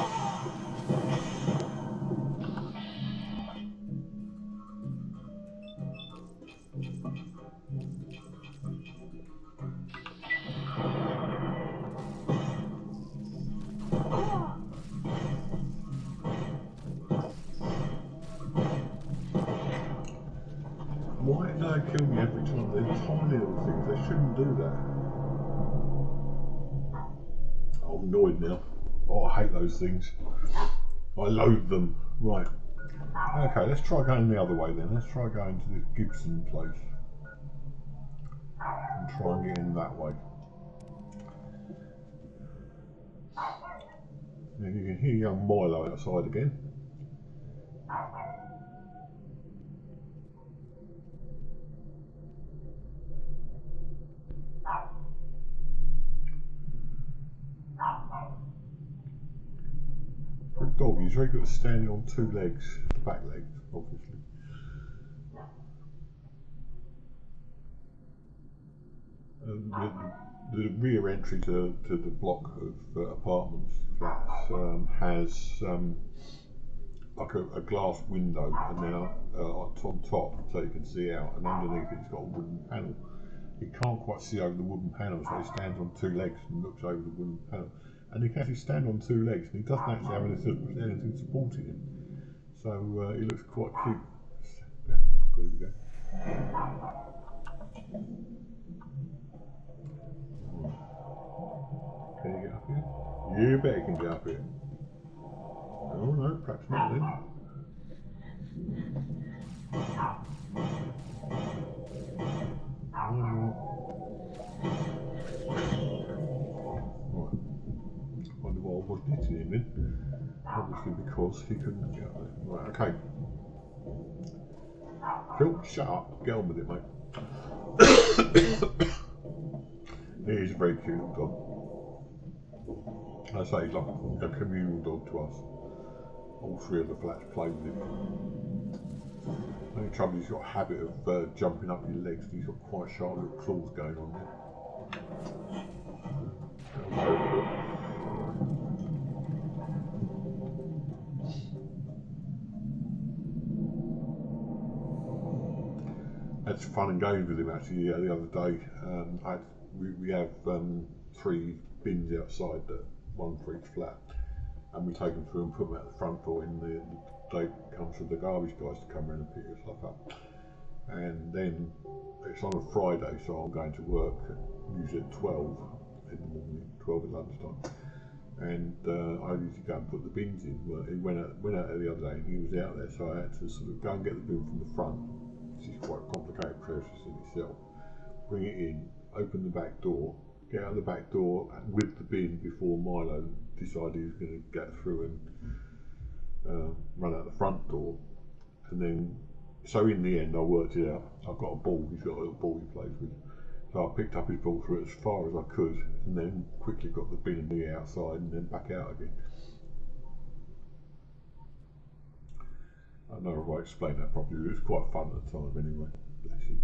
Why do they kill me every time? They're tiny little things, they shouldn't do that. Oh, I'm annoyed now. Oh, I hate those things. I loathe them. Right. Okay, let's try going the other way then. Let's try going to this Gibson place. And try and get in that way. Now you can hear young Milo outside again. dog. He's very good at standing on two legs, the back legs, obviously. The rear entry to the block of apartments flats has like a glass window, and now on top so you can see out, and underneath it's got a wooden panel. He can't quite see over the wooden panel, so he stands on two legs and looks over the wooden panel. And he can actually stand on two legs, and he doesn't actually have anything supporting him. So he looks quite cute. Yeah, there we go. Can you get up here? You bet you can get up here. Oh no, perhaps not then. Right. Wonder why I wasn't hitting him then. Obviously because he couldn't get up there. Right, okay. Phil, shut up. Get on with it, mate. He is a very cute dog. I say he's like a communal dog to us. All three of the flats play with him. The only trouble, he's got a habit of jumping up your legs, and he's got quite sharp little claws going on there. That's fun and games with him actually. Yeah, the other day, we have 3 bins outside, one for each flat, and we take them through and put them out the front door. In the day comes for the garbage guys to come around and pick your stuff up. And then it's on a Friday, so I'm going to work usually at 12 in the morning, 12 at lunchtime. And I usually go and put the bins in. Well, he went out the other day, and he was out there, so I had to sort of go and get the bin from the front, which is quite a complicated process in itself. Bring it in, open the back door, get out the back door with the bin before Milo decided he was going to get through and run out the front door. And then, so in the end I worked it out. I've got a ball, he's got a little ball he plays with. So I picked up his ball through it as far as I could, and then quickly got the bin and the outside and then back out again. I don't know if I explained that properly, it was quite fun at the time anyway. Bless you.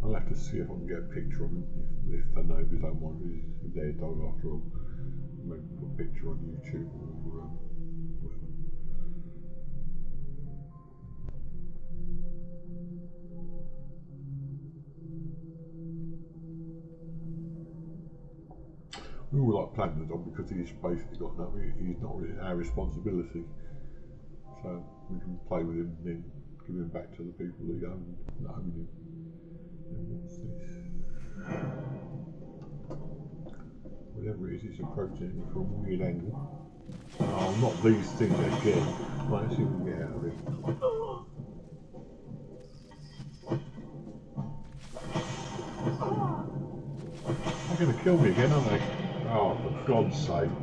I'll have to see if I can get a picture of him, if the neighbours don't want his their dog after all. Maybe put a picture on YouTube or whatever. We all like playing with the dog because he's basically got nothing, he's not really our responsibility. So we can play with him and then give him back to the people that own him. And what's this? Whatever it is, it's approaching me from a weird angle. Oh, not these things again. Right, let's see if we can get out of it. They're going to kill me again, aren't they? Oh, for God's sake.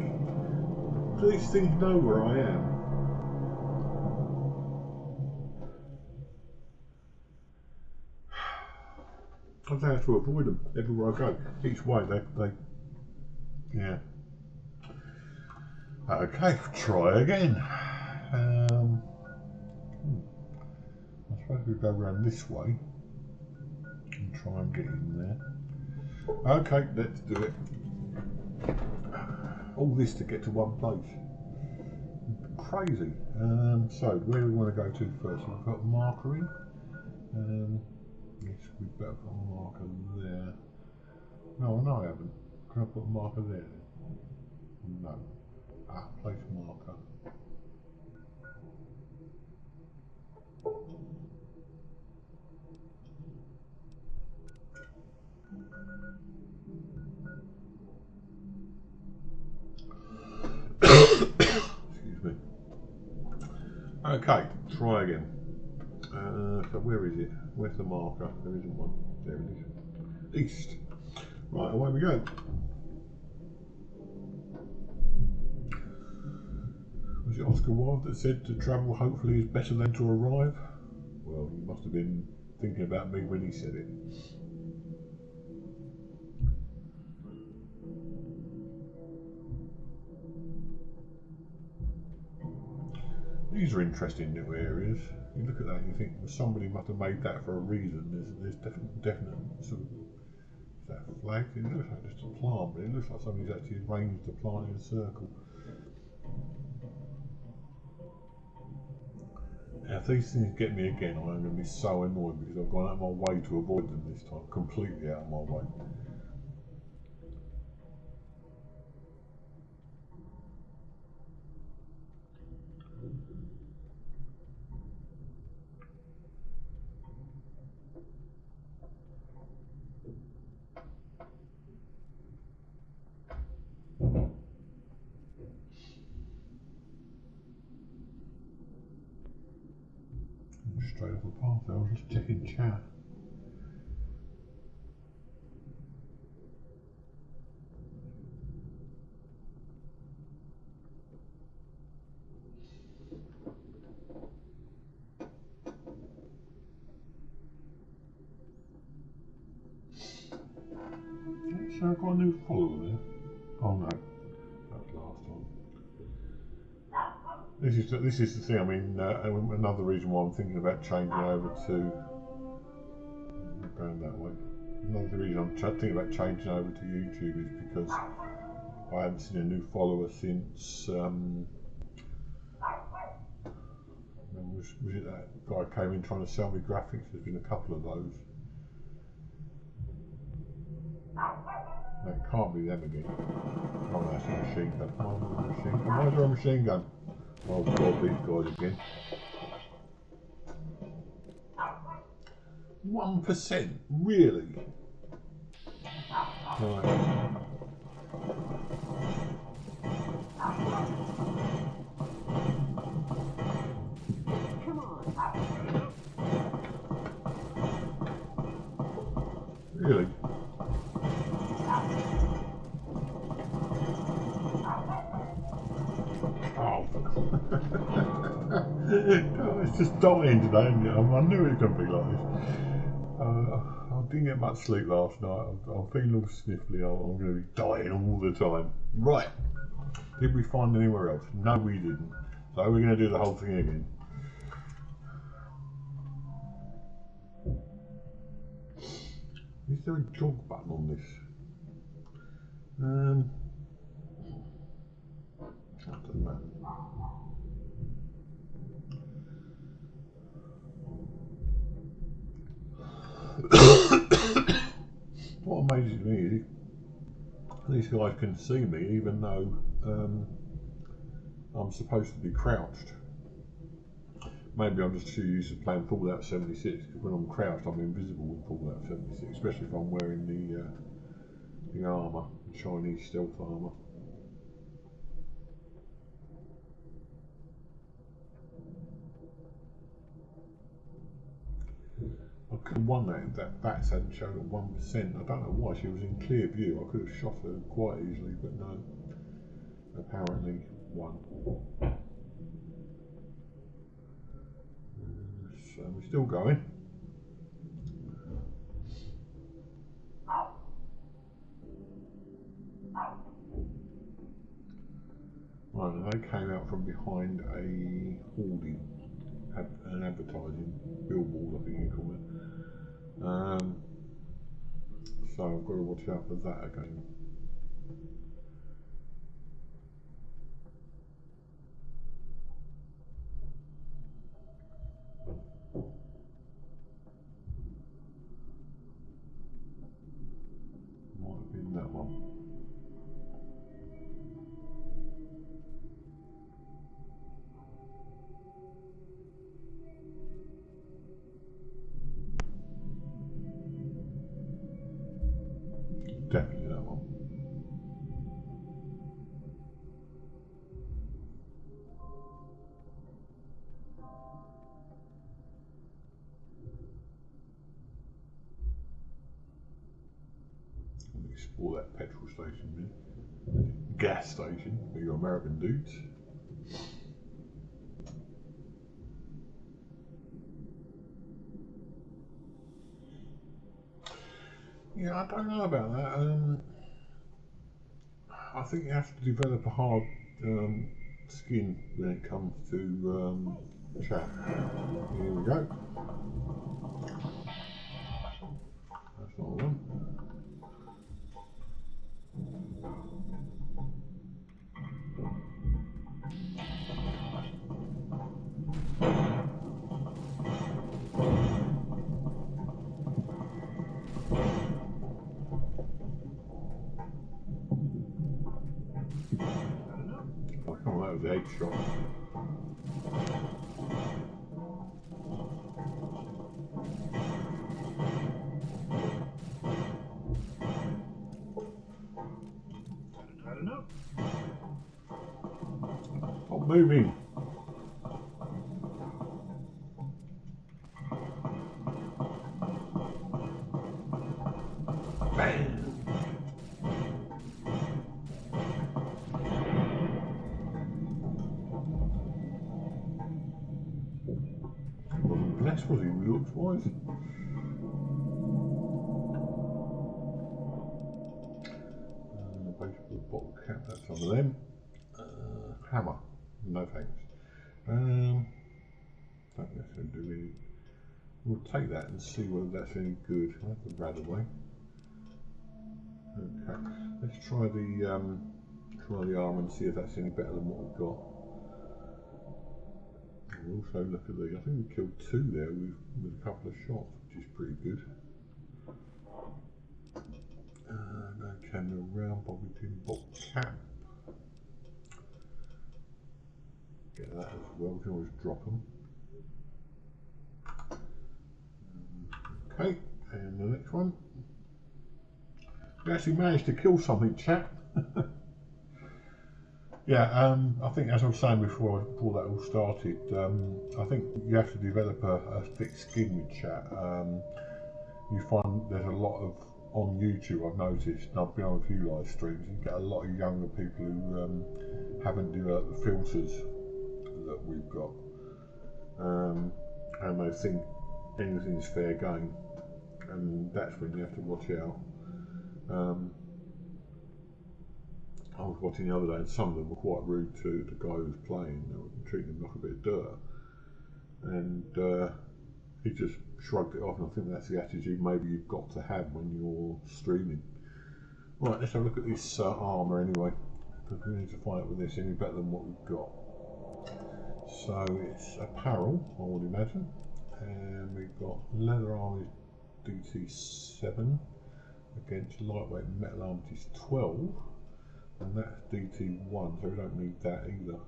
Do these things know where I am? I don't have to avoid them everywhere I go. Each way they yeah. Okay, try again. I suppose we go around this way and try and get in there. Okay, let's do it. All this to get to one place. Crazy. So where do we want to go to first? We've got a marker in. Yes, we better put a marker there. No, I haven't. Can I put a marker there then? No. Place marker. Excuse me. Okay, try again. So where is it? Where's the marker? There isn't one. There it is. East. Right, away we go. Was it Oscar Wilde that said to travel hopefully is better than to arrive? Well, he must have been thinking about me when he said it. These are interesting little areas. You look at that and you think, well, somebody must have made that for a reason. There's definite sort of, is that a flag? It looks like just a plant, but it looks like somebody's actually arranged the plant in a circle. Now, if these things get me again, I'm going to be so annoyed because I've gone out of my way to avoid them this time, completely out of my way. Straight off the path there, I was just checking chat. So I've got a new follower there. Oh no, that was last time. This is the thing. I mean, another reason why I'm thinking about changing over to going that way. Another reason I'm thinking about changing over to YouTube is because I haven't seen a new follower since. Was it that guy came in trying to sell me graphics? There's been a couple of those. That can't be them again. Oh, that's a machine gun. Why is there a machine gun? Oh God, these guys again. 1%? Really? Right. Come on. Really? Oh. Oh, it's just dying today, isn't it? I knew it was going to be like this. I didn't get much sleep last night. I'm feeling all sniffly. I'm going to be dying all the time. Right. Did we find anywhere else? No, we didn't. So we're going to do the whole thing again. Is there a jog button on this? Doesn't matter. What amazes me is these guys can see me even though I'm supposed to be crouched. Maybe I'm just too used to playing Fallout 76 because when I'm crouched I'm invisible in Fallout 76, especially if I'm wearing the armour, the Chinese stealth armour. I could have won that bats hadn't shown at 1%. I don't know why, she was in clear view. I could have shot her quite easily, but no. Apparently won. So we're still going. Right, and they came out from behind a hoarding, an advertising billboard, I think you call it. So I've got to watch out for that again. Might have been that one. Definitely that one. Let me explore that petrol station there. Gas station for your American dudes. Yeah, I don't know about that. I think you have to develop a hard skin when it comes to chat. Here we go. That's not one. Oh, come on, that was the egg shot. Not enough. Stop moving. Bang. Wasn't blessed, was he, looks wise? Baseball bottle cap, that's some of them. Hammer, no thanks. Don't think that's going to do any. We'll take that and see whether that's any good. I'll have to rad away. Okay, let's try the arm and see if that's any better than what we've got. We'll also look at the. I think we killed 2 there with a couple of shots, which is pretty good. No camera around, bobby pin box cap. Get that as well. We can always drop them. Okay, and the next one. We actually managed to kill something, chat. Yeah, I think as I was saying before that all started, I think you have to develop a thick skin with chat. You find there's a lot of, on YouTube I've noticed, and I've been on a few live streams, you get a lot of younger people who haven't developed the filters that we've got. And they think anything's fair game, and that's when you have to watch out. I was watching the other day and some of them were quite rude to the guy who was playing. They were treating him like a bit of dirt, and he just shrugged it off, and I think that's the attitude maybe you've got to have when you're streaming. Right, let's have a look at this armour anyway, because we need to find out whether it's any better than what we've got. So it's apparel, I would imagine, and we've got leather armour DT7 against lightweight metal armour is 12. And that's DT1, so we don't need that either.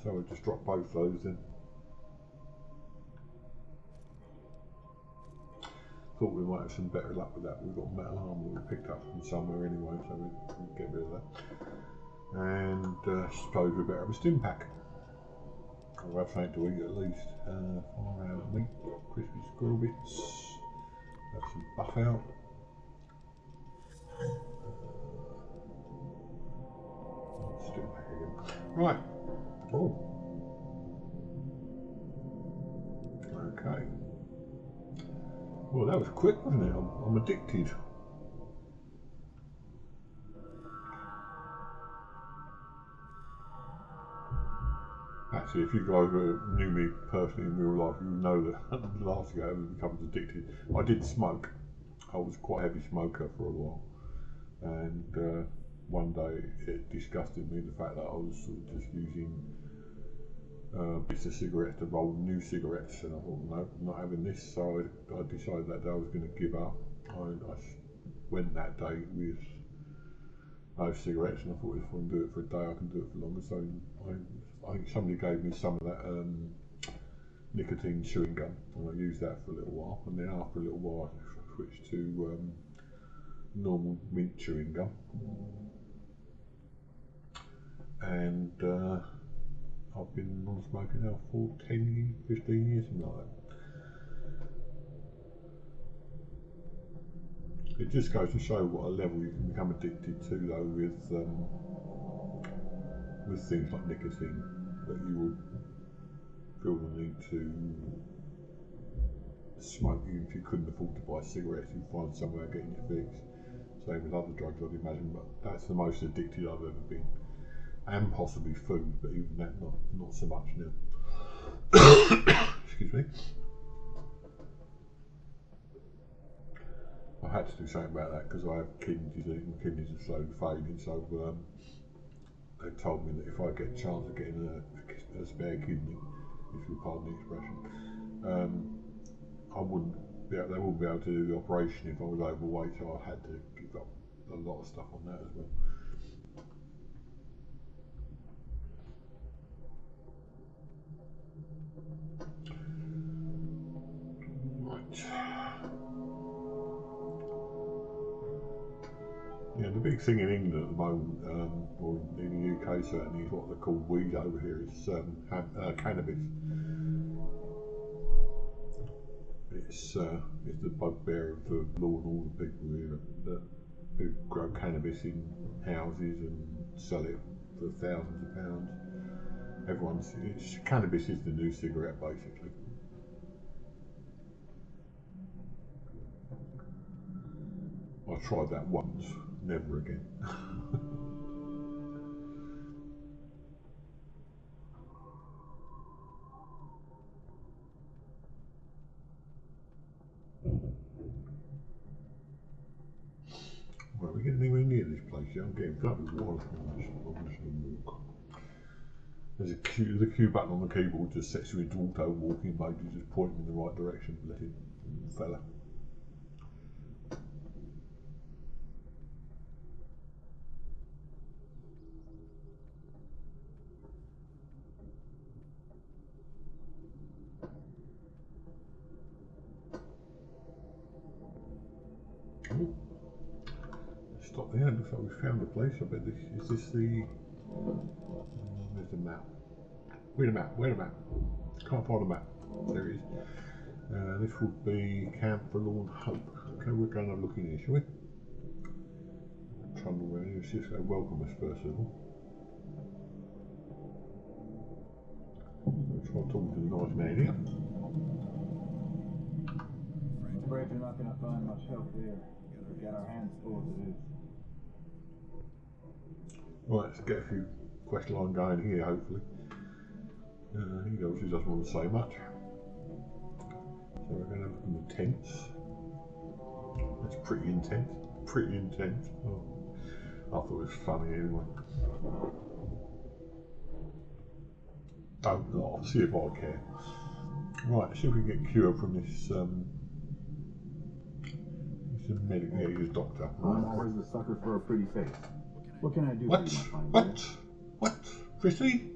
So we'll just drop both those then. Thought we might have some better luck with that. We've got metal armour we picked up from somewhere anyway, so we'll get rid of that. And suppose we better have a stim pack. We'll have something to eat at least. Fire out meat, crispy squirrel bits. Have some buff out. Back again. Right. Oh. Okay. Well, that was quick, wasn't it? I'm addicted. Actually, if you guys knew me personally in real life, you would know that the last year I became addicted. I did smoke. I was quite a heavy smoker for a while, and one day it disgusted me, the fact that I was sort of just using bits of cigarettes to roll new cigarettes, and I thought, no, I'm not having this. So I decided that day I was going to give up. I went that day with no cigarettes, and I thought if I can do it for a day, I can do it for longer. So I think somebody gave me some of that nicotine chewing gum, and I used that for a little while, and then after a little while I switched to normal mint chewing gum. And I've been non-smoking now for 10, 15 years, something like that. It just goes to show what a level you can become addicted to, though, with things like nicotine, that you would feel the need to smoke. Even if you couldn't afford to buy cigarettes, you'd find somewhere getting your fix. Same with other drugs, I'd imagine, but that's the most addicted I've ever been. and possibly food, but even that not so much now. Excuse me. I had to do something about that because I have kidney disease and kidneys are slowly failing, so they told me that if I get a chance of getting a spare kidney, if you pardon the expression, they wouldn't be able to do the operation if I was overweight, so I had to give up a lot of stuff on that as well. Yeah, the big thing in England at the moment, or in the UK certainly, is what they call weed over here, is cannabis. It's the bugbear of the law and order people here who grow cannabis in houses and sell it for thousands of pounds. Cannabis is the new cigarette, basically. I tried that once, never again. Right, we're getting anywhere near this place yet. I'm getting flooded with water from this walk. There's a Q button on the keyboard just sets you into auto walking mode. You just point in the right direction, let it fella. Stop there. Looks like we've found a place. I bet is this the? There's the map. Where's the map? Can't find a map. There it is. This would be Camp Forlorn Hope. Okay, we're going to have a look in here, shall we? Trundle around here. See if they welcome us first of all. We'll try talking to the nice man here. Afraid you're not going to find much help there. We've got our hands full as it is. Right, let's get a few quest line going here, hopefully. He obviously doesn't want to say much. So we're going to look in the tents. That's pretty intense. Pretty intense. Oh, I thought it was funny anyway. Don't laugh, see if I care. Right, see if we can get cured from this. He's a medic, yeah, he's a doctor. I'm always a sucker for a pretty face. What can I do What? for you, my fine What? dear? What? Chrissy?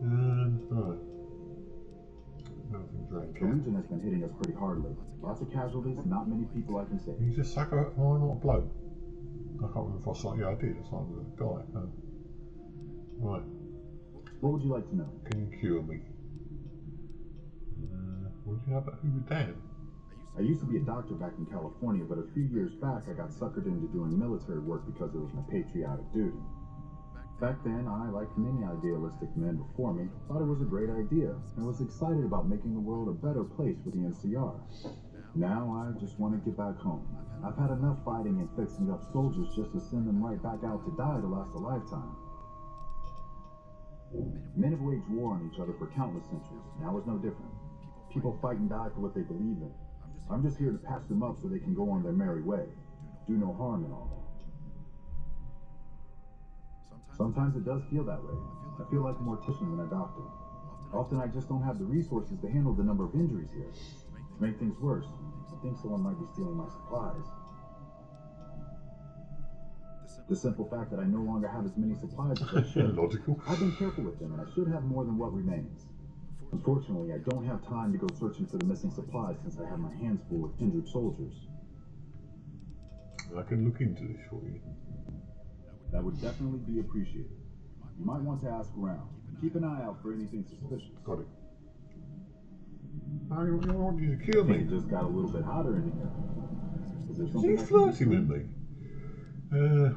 Right. Nothing's right. The Legion has been hitting us pretty hard lately. Lots of casualties, not many people I can save. He's a sucker, why not a bloke? I can't remember if I saw, yeah I did, I saw the guy. Right, What would you like to know? can you cure me? What do you know about Hoover Dam? I used to be a doctor back in California, but a few years back I got suckered into doing military work because it was my patriotic duty. Back then, I, like many idealistic men before me, thought it was a great idea and was excited about making the world a better place with the NCR. Now I just want to get back home. I've had enough fighting and fixing up soldiers just to send them right back out to die to last a lifetime. Men have waged war on each other for countless centuries. Now is no different. People fight and die for what they believe in. I'm just here to patch them up so they can go on their merry way. Do no harm and all that. Sometimes it does feel that way. I feel like a mortician than a doctor. Often I just don't have the resources to handle the number of injuries here. To make things worse, I think someone might be stealing my supplies. The simple fact that I no longer have as many supplies as I should. Logical. I've been careful with them and I should have more than what remains. Unfortunately, I don't have time to go searching for the missing supplies since I have my hands full with injured soldiers. I can look into this for you. That would definitely be appreciated. You might want to ask around. Keep an eye out for anything suspicious. Got it. I want you to kill me. It just got a little bit hotter in here. Is there Is something he I can do flirting for you? with me?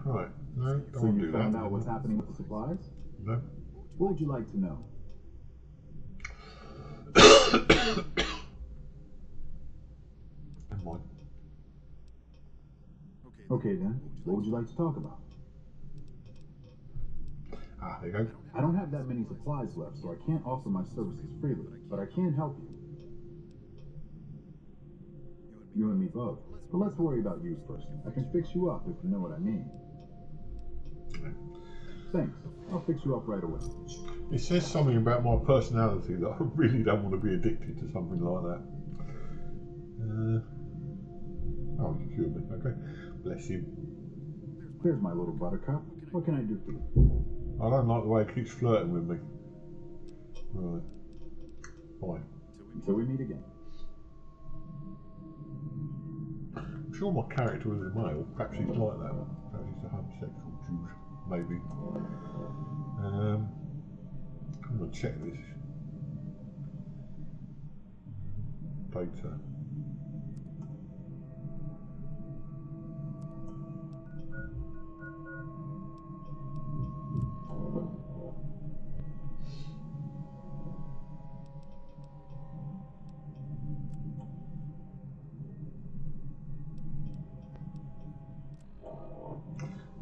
Right. No, don't So want to you do that. found out what's happening with the supplies? No. What would you like to know? Never mind. Okay then, what would you like to talk about? There you go. I don't have that many supplies left, so I can't offer my services freely, but I can help you. You and me both. But let's worry about you first. I can fix you up if you know what I mean. Thanks. I'll fix you up right away. It says something about my personality that I really don't want to be addicted to something like that. Oh, you cured me. Okay. Bless him. Here's my little buttercup. What can I do for you? I don't like the way he keeps flirting with me. Right. Bye. Until we meet again. I'm sure my character was a male. Perhaps he's like that. Perhaps he's a homosexual Jew. Maybe. I'm going to check this. Data.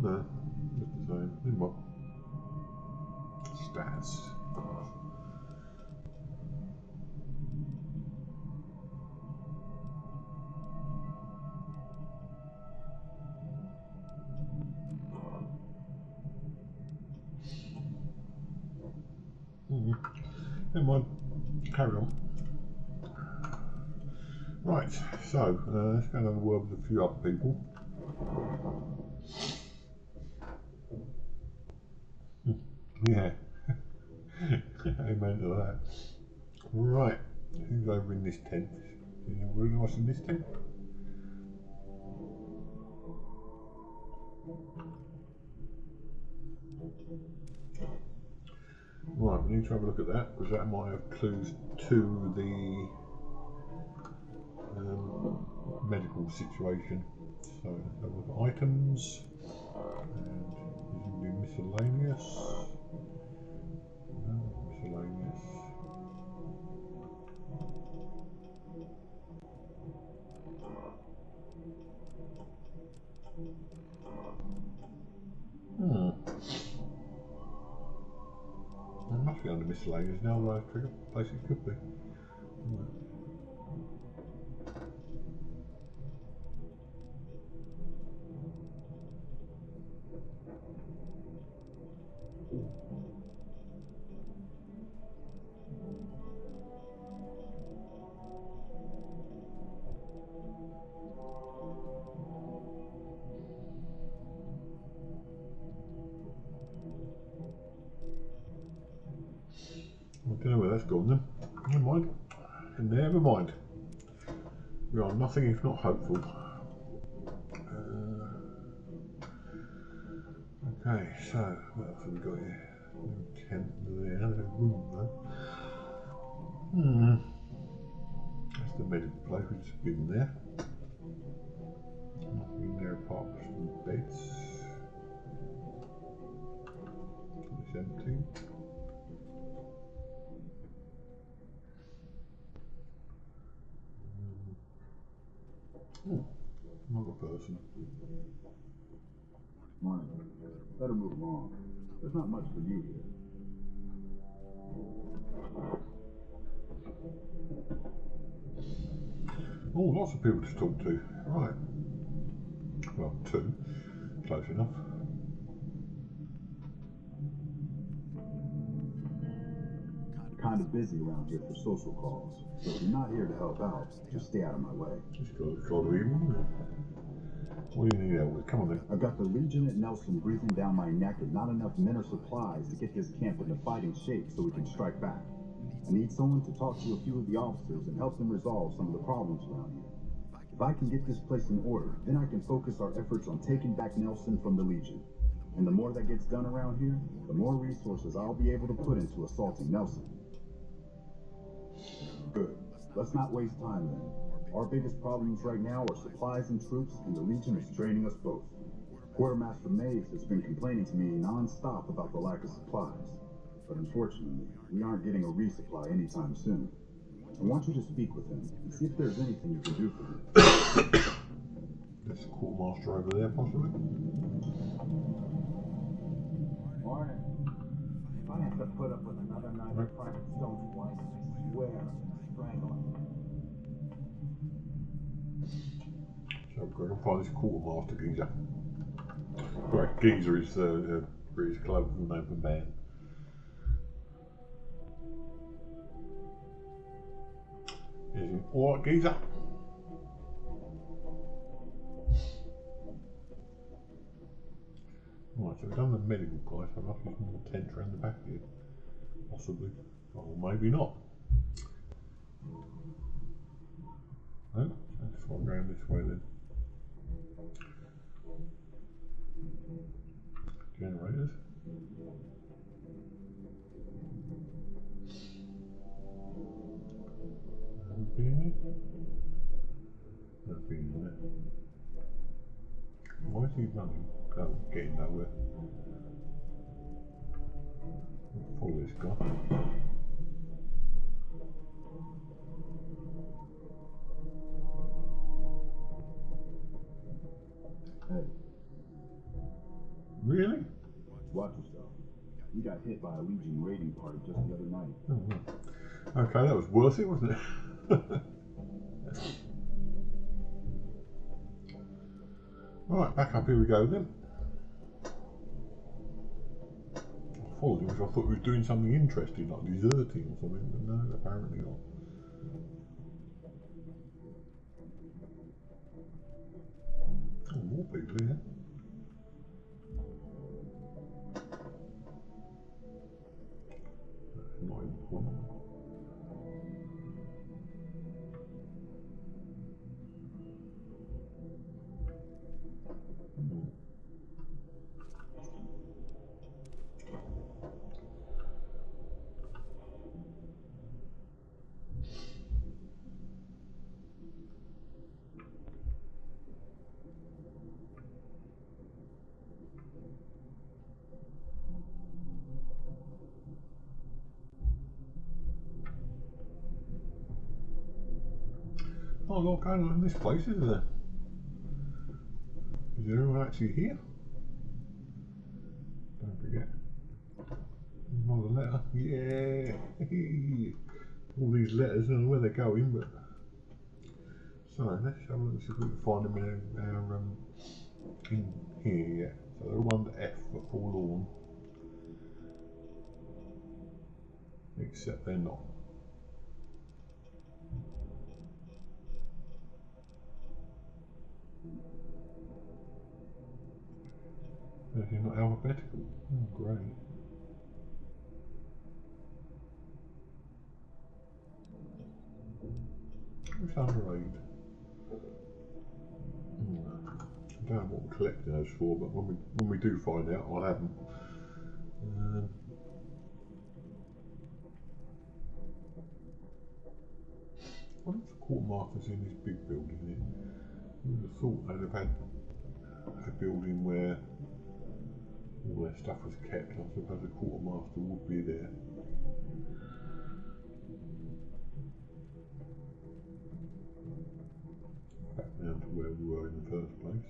No, just the same. In what? Stats. Never mind. Carry on. Right, so let's go and have a word with a few other people. Yeah. Amen to that. Right, who's over in this tent? Anyone really nice in this tent? Right, we need to have a look at that because that might have clues to the medical situation. So let's have a look at items and presumably miscellaneous. No, miscellaneous. It must be under miscellaneous now, right? Trigger place it could be. Right. I don't know where that's gone then. Never mind. Never mind. We are nothing if not hopeful. Okay, so what else have we got here? Tent there, there's a room though. That's the medical place, which is given there. Nothing in there apart from some beds. It's empty. Another person. Morning. Better move along. There's not much for you here. Oh, lots of people to talk to. Right. Well, two. Close enough. Kind of busy around here for social calls, so if you're not here to help out, just stay out of my way. Just got to even. What do you need help with? Come on then. I've got the Legion at Nelson breathing down my neck and not enough men or supplies to get this camp into fighting shape so we can strike back. I need someone to talk to a few of the officers and help them resolve some of the problems around here. If I can get this place in order, then I can focus our efforts on taking back Nelson from the Legion. And the more that gets done around here, the more resources I'll be able to put into assaulting Nelson. Good. Let's not waste time then. Our biggest problems right now are supplies and troops, and the Legion is draining us both. Quartermaster Mays has been complaining to me non-stop about the lack of supplies. But unfortunately, we aren't getting a resupply anytime soon. I want you to speak with him and see if there's anything you can do for me. There's a quartermaster over there, possibly. Morning. If I have to put up with another night of Private Stone's wife, I swear I'm gonna strangle him. So we're going to find this quartermaster geezer. Right, geezer is the British colloquial name for man. Is he alright, geezer? Right, so we've done the medical guy, so I must be more tents around the back here. Possibly. Or maybe not. No, let's try going this way then. Generators. Nothing in it. Nothing in there. Why is he running? Oh, getting nowhere. Follow this guy. Hey, Really? watch yourself. We got hit by a Legion raiding party just the other night. Oh, right. Okay, that was worth it, wasn't it? Right, back up here we go then. I followed him because I thought he was doing something interesting, like deserting or something, but no, apparently not. Oh, more people here. That's not important. Not a lot going on in this place, is there? Is there anyone actually here? Don't forget. Another letter. Yeah! All these letters, I don't know where they're going, but. So, let's have a look, see if we can find them in here, yeah. So they're all under F for forlorn. Except they're not. They're not alphabetical. Oh, great. Who's underrated? I don't know what we're collecting those for, but when we do find out, I'll have them. What if the quartermaster's in this big building here? I would have thought they'd have had a building where all their stuff was kept. I suppose the quartermaster would be there. Back down to where we were in the first place.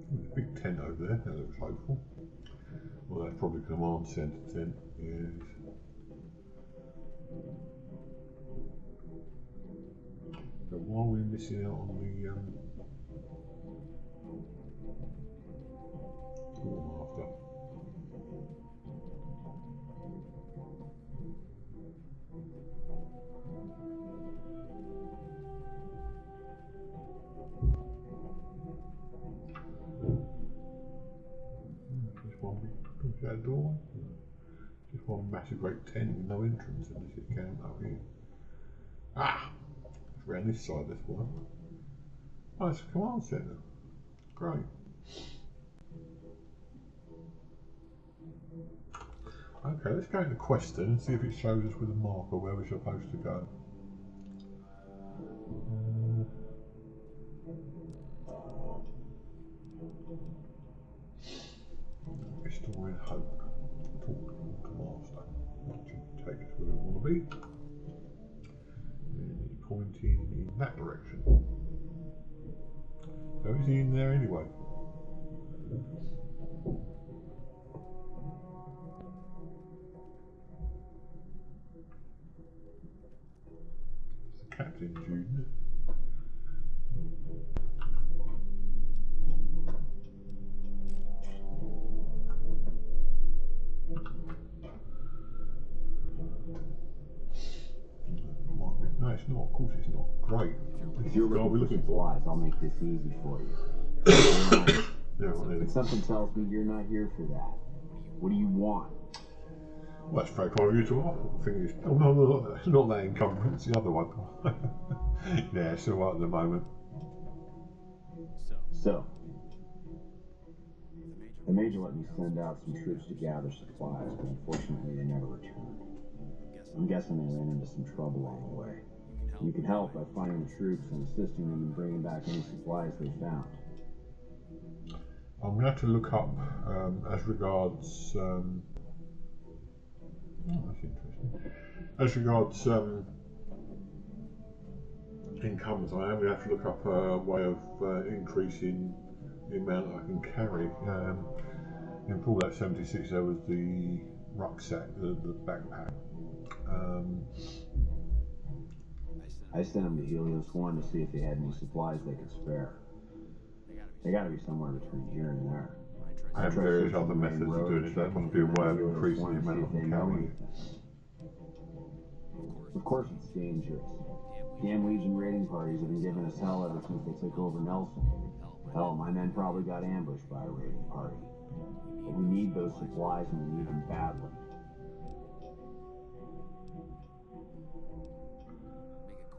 There's a big tent over there, that looks hopeful. Well, that's probably command centre tent, yes. But why are we missing out on the quartermaster? Just one big push that door. Just one massive great tent with no entrance unless you count up here. Ah! Around this side, this one. Oh, it's a command centre. Great. Okay, let's go into quest then and see if it shows us with a marker where we're supposed to go. Restoring hope. be. And pointing in that direction. So is he in there anyway? It's the captain, June. No, it's not. Of course, it's not. Great. If you're looking for supplies, I'll make this easy for you. But something tells me you're not here for that. What do you want? Well, that's very kind of you to ask. The thing is, oh no, it's not that encumbrance, it's the other one. Yeah, it's all right at the moment. So, the Major let me send out some troops to gather supplies, but unfortunately they never returned. I'm guessing they ran into some trouble on the way. You can help by finding the troops and assisting them in bringing back any supplies they found. I'm going to have to look up as regards. Oh, that's interesting. As regards incomes, I am going to have to look up a way of increasing the amount I can carry. In Paul that 76, there was the rucksack, the backpack. I sent them to Helios 1 to see if they had any supplies they could spare. They gotta be somewhere between here and there. I have various other methods of doing it. There must be a way of increasing the amount I can carry. Of course it's dangerous. Damn Legion raiding parties have been giving us hell ever since they took over Nelson. Hell, my men probably got ambushed by a raiding party. But we need those supplies and we need them badly.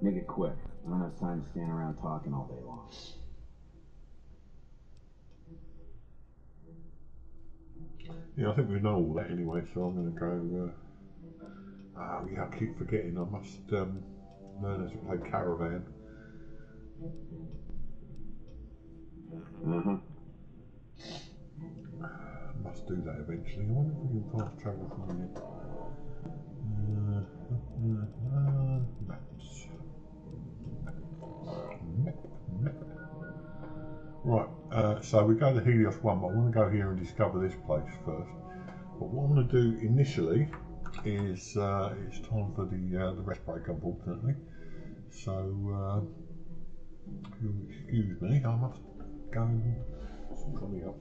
Make it quick. I don't have time to stand around talking all day long. Yeah, I think we know all that anyway, so I'm going to go. Yeah, I keep forgetting. I must learn how to play Caravan. Must do that eventually. I wonder if we can fast travel from here. Maps. Right, so we go to Helios 1, but I want to go here and discover this place first. But what I'm going to do initially is it's time for the rest break, unfortunately. So, if you'll excuse me, I must go and sort something up.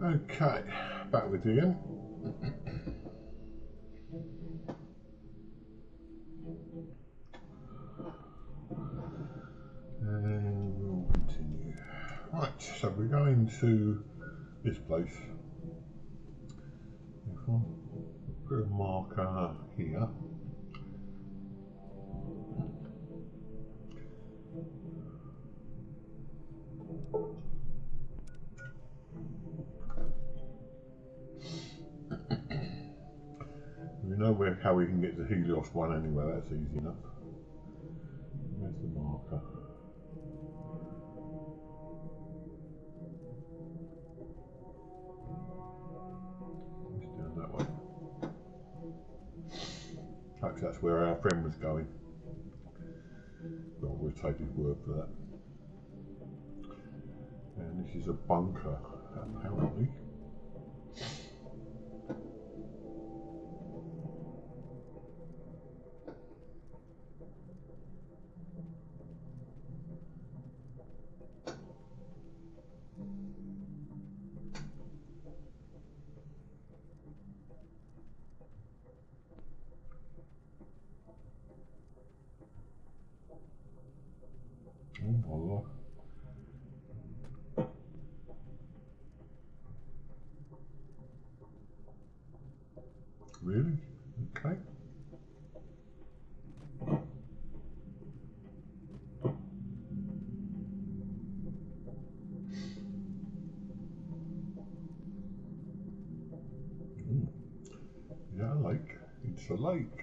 Okay, back with you again. And we'll continue. Right, so we're going to this place. If I put a marker here. We know how we can get to Helios 1 anyway, that's easy enough. Where's the marker? that's where our friend was going. Well, we'll take his word for that. And this is a bunker, apparently. Oh my Lord. Really? Okay. Yeah, a lake. It's a lake.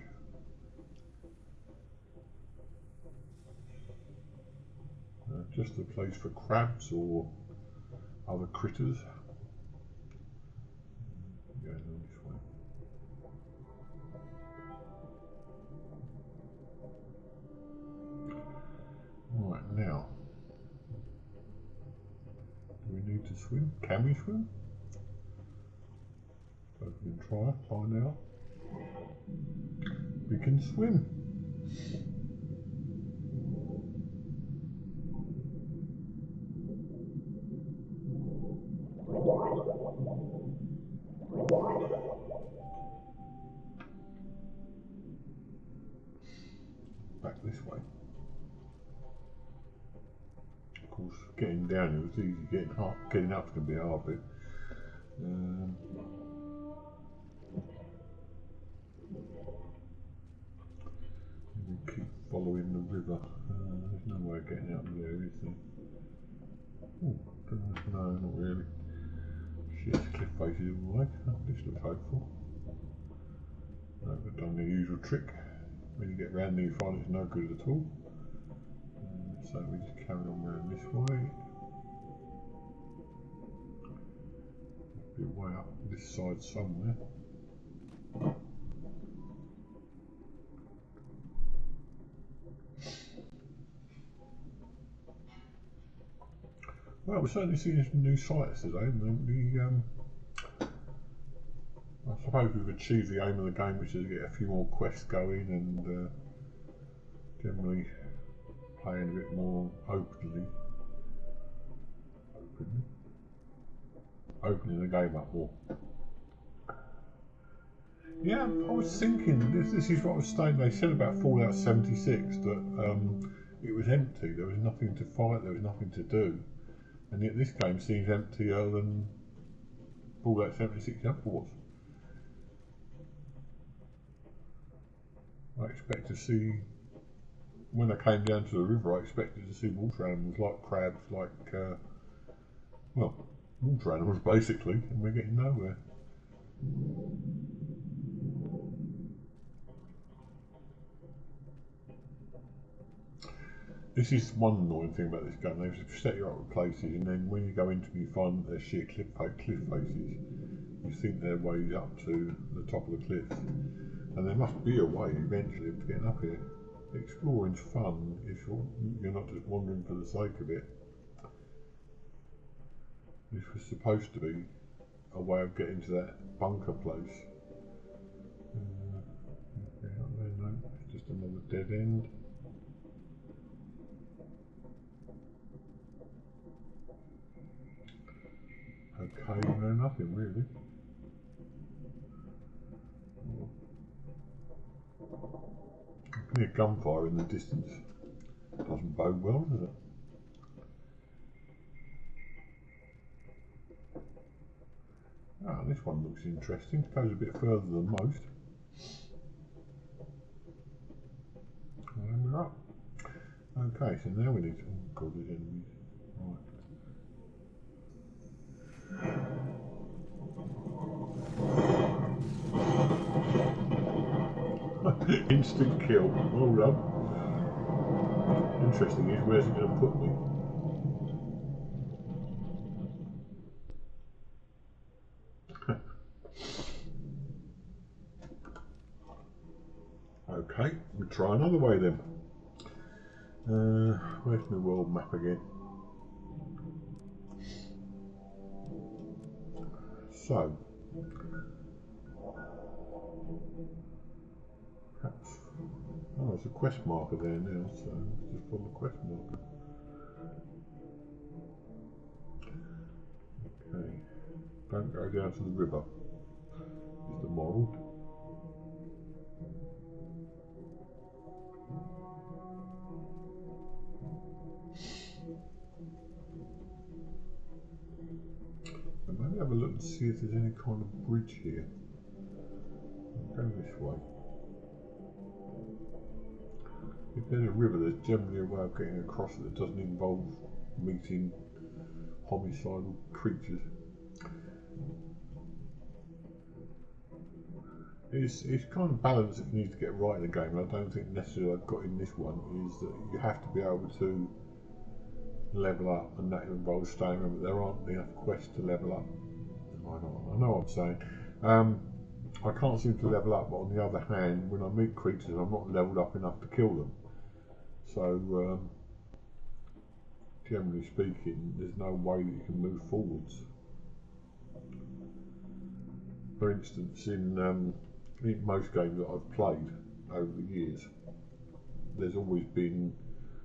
Just a place for crabs or other critters. Going on this way. Right, now, do we need to swim? Can we swim? So we can try, find out. We can swim. Back this way. Of course, getting down here was easy. Getting up's going to be a hard bit. We keep following the river. There's no way of getting up there, is there? Oh, no, not really. Shit, cliff faces all the way. Oh, this looks hopeful. No, we've done the usual trick. When you get round there, you find it's no good at all. So we just carry on round this way. Be way up this side somewhere. Well, we're certainly seeing some new sites today. I suppose we've achieved the aim of the game, which is to get a few more quests going and generally playing a bit more openly. Opening the game up more. Yeah, I was thinking, this is what I was saying, they said about Fallout 76, that it was empty, there was nothing to fight, there was nothing to do. And yet this game seems emptier than Fallout 76 ever was. I expect to see, when I came down to the river, I expected to see water animals like crabs, like, well, water animals basically, and we're getting nowhere. This is one annoying thing about this game. They set you up with places, and then when you go into them, you find they're sheer cliff faces. You think they're ways up to the top of the cliff, and there must be a way eventually of getting up here. Exploring's fun if you're not just wandering for the sake of it. This was supposed to be a way of getting to that bunker place. No, it's just another dead end. Okay, no, nothing really. I can hear gunfire in the distance. Doesn't bode well, does it? Ah, this one looks interesting. Goes a bit further than most. And we're up. Okay, so now we need to... Oh god, there's enemies. Right. Instant kill. Well done. Interesting is, where's it going to put me? Okay, try another way then. Where's my world map again? So, perhaps, oh, there's a quest marker there now, so just follow the quest marker. Okay, don't go down to the river, is the moral. And maybe have a look and see if there's any kind of bridge here. I'll go this way. If there's a river, there's generally a way of getting across it that doesn't involve meeting homicidal creatures. It's kind of balance that you need to get right in the game, and I don't think necessarily I've got in this one, is that you have to be able to level up, and that involves staying around, but there aren't enough quests to level up. I know what I'm saying. I can't seem to level up, but on the other hand, when I meet creatures, I'm not leveled up enough to kill them. So, generally speaking, there's no way that you can move forwards. For instance, in most games that I've played over the years, there's always been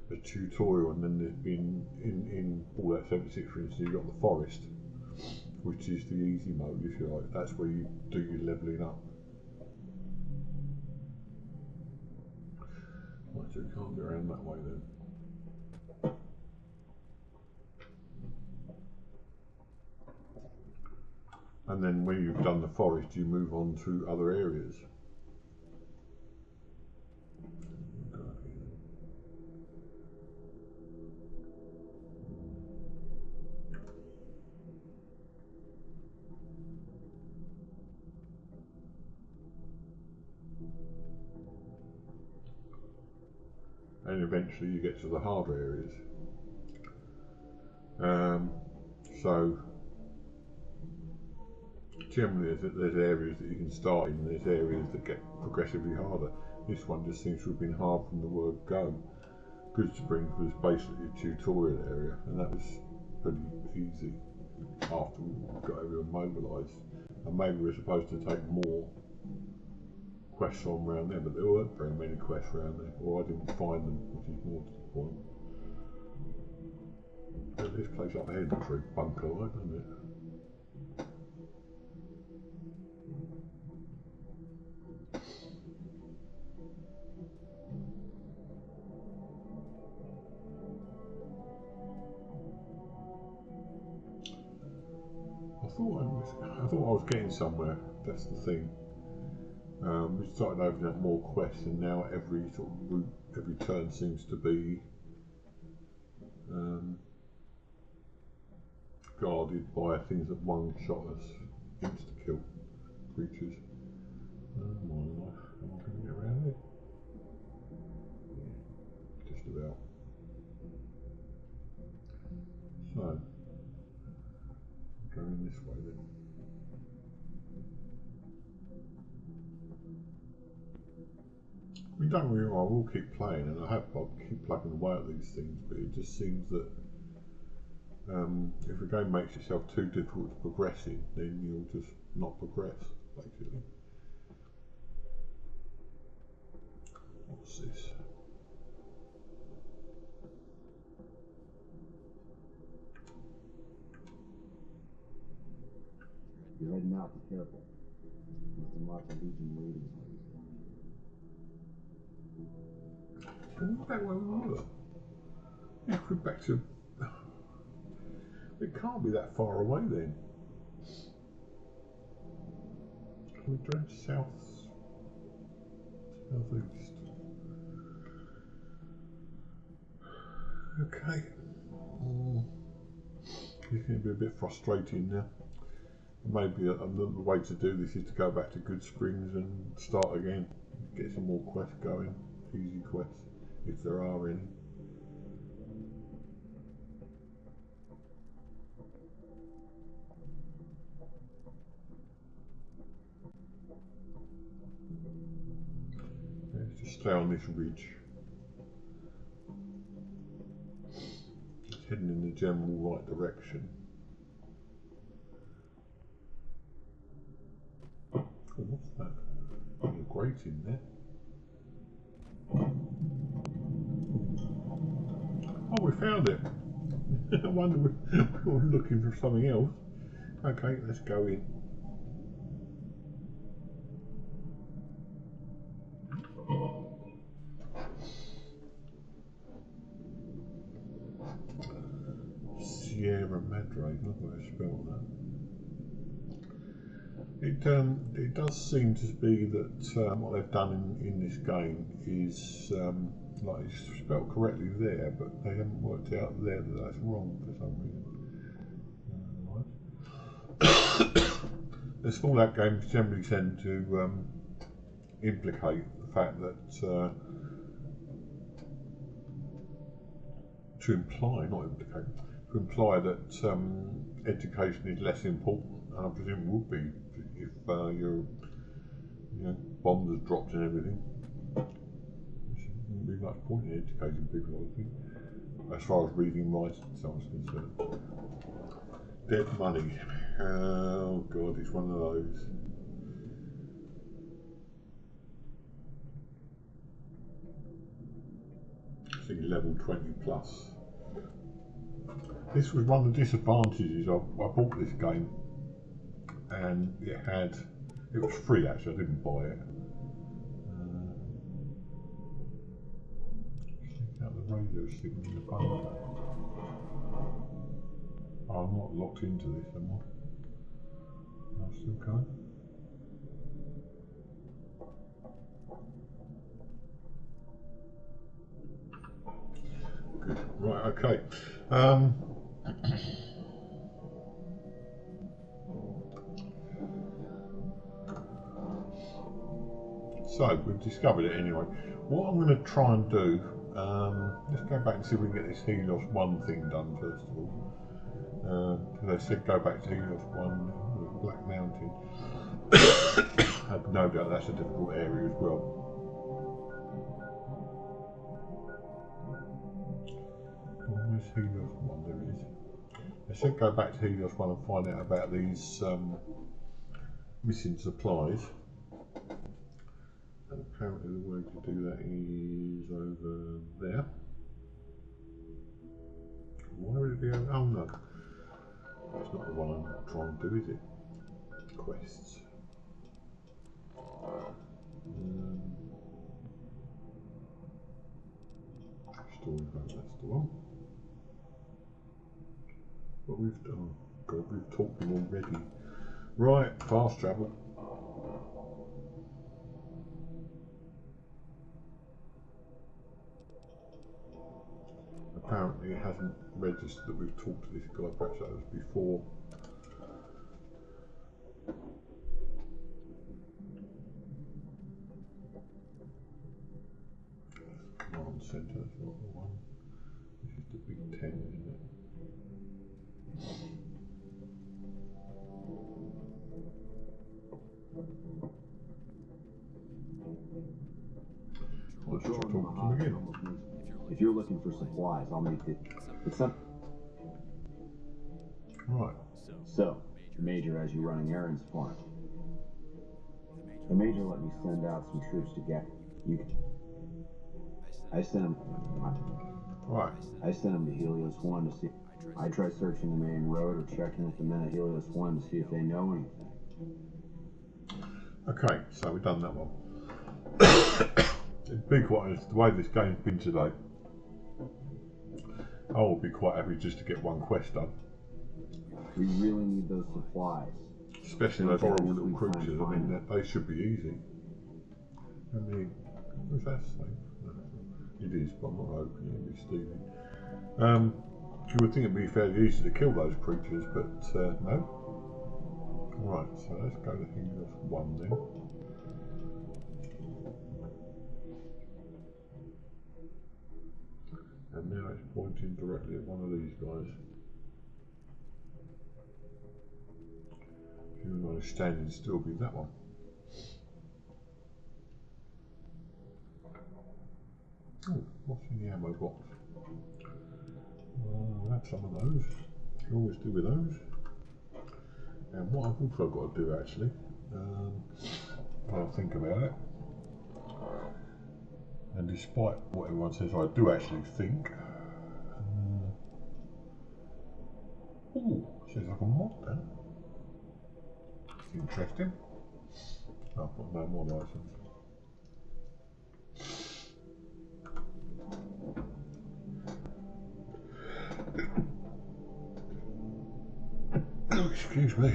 a tutorial, and then there's been in Fallout 76, for instance, you've got the forest, which is the easy mode, if you like. That's where you do your levelling up. Right, so we can't get around that way then. And then when you've done the forest, you move on to other areas. And eventually you get to the harder areas. So generally there's areas that you can start in, and there's areas that get progressively harder. This one just seems to have been hard from the word go. Good Springs was basically a tutorial area, and that was pretty easy after we got everyone mobilised. And maybe we're supposed to take more quests on around there, but there weren't very many quests around there, or I didn't find them, which is more to the point. But this place up ahead looks very bunker-like, doesn't it? I thought I was getting somewhere. That's the thing. We started opening up more quests, and now every sort of route, every turn seems to be guarded by things that one-shot us, insta-kill creatures. Oh my life, am I going to get around here? Yeah, just about. So, going this way then. I mean, don't get me wrong, I will keep playing, and I'll keep plugging away at these things, but it just seems that if a game makes itself too difficult to progress in, then you'll just not progress, basically. What's this? You're heading out, be careful. There's some lots of Legion waiting for you. What about where we were? Yeah, we're back to... It can't be that far away then. Can we drive south? Southeast. Okay. It's going to be a bit frustrating now. Maybe the way to do this is to go back to Good Springs and start again. Get some more quests going. Easy quests, if there are any. Let's just stay on this ridge. It's heading in the general right direction. Oh, what's that? There's a grate in there. Oh, we found it. I wonder we were looking for something else. Okay, let's go in. Sierra Madre, look how I spell that. It does seem to be that what they've done in this game is like it's spelled correctly there, but they haven't worked out there that that's wrong for some reason. These Fallout games generally tend to implicate the fact that to imply that education is less important, and I presume it would be if your bombs are dropped and everything. There wouldn't be much point in educating people, I think, as far as reading and writing and so on is concerned. Dead money. Oh god, it's one of those. I think level 20 plus. This was one of the disadvantages. I bought this game and it was free actually, I didn't buy it. Check out the radio signal in the phone. Oh, I'm not locked into this, am I? I'm still going. Good. Right, okay. So we've discovered it anyway. What I'm going to try and do, let's go back and see if we can get this Helios 1 thing done first of all. Because I said go back to Helios 1, Black Mountain. I have no doubt that's a difficult area as well. Where's Helios 1? There it is. I said go back to Helios 1 and find out about these missing supplies. And apparently the way to do that is over there. Why would it be over? Oh no. That's not the one I'm trying to do, is it? Quests. Story boat, that's the one. But we've done. Oh god, we've talked them already. Right, fast travel. Apparently it hasn't registered that we've talked to this guy, perhaps that was before. Command centre, that's not the one. This is the big 10, isn't it? Let's just talk to him again. If you're looking for supplies, I'll make it. It's not. Right. So, the Major has you running errands for him. The Major let me send out some troops to get you. I sent him. Right. I sent him to Helios 1 to see. I tried searching the main road or checking with the men at Helios 1 to see if they know anything. Okay, so we've done that one. To be quite honest, the way this game's been today, I would be quite happy just to get one quest done. We really need those supplies. Especially those horrible little creatures, I mean, they should be easy. I mean, was that safe? No, it is, but I'm not opening it, it's stealing. You would think it'd be fairly easy to kill those creatures, but no. Right, so let's go to Helios 1 then. And now it's pointing directly at one of these guys. If you want to stand and still, be that one. Oh, what's in the ammo box? I'll have some of those. You always do with those. And what I've also got to do actually, when I think about it, and despite what everyone says, I do actually think. Says like a mod then. It's interesting. Oh, I've got no more license. Oh, excuse me.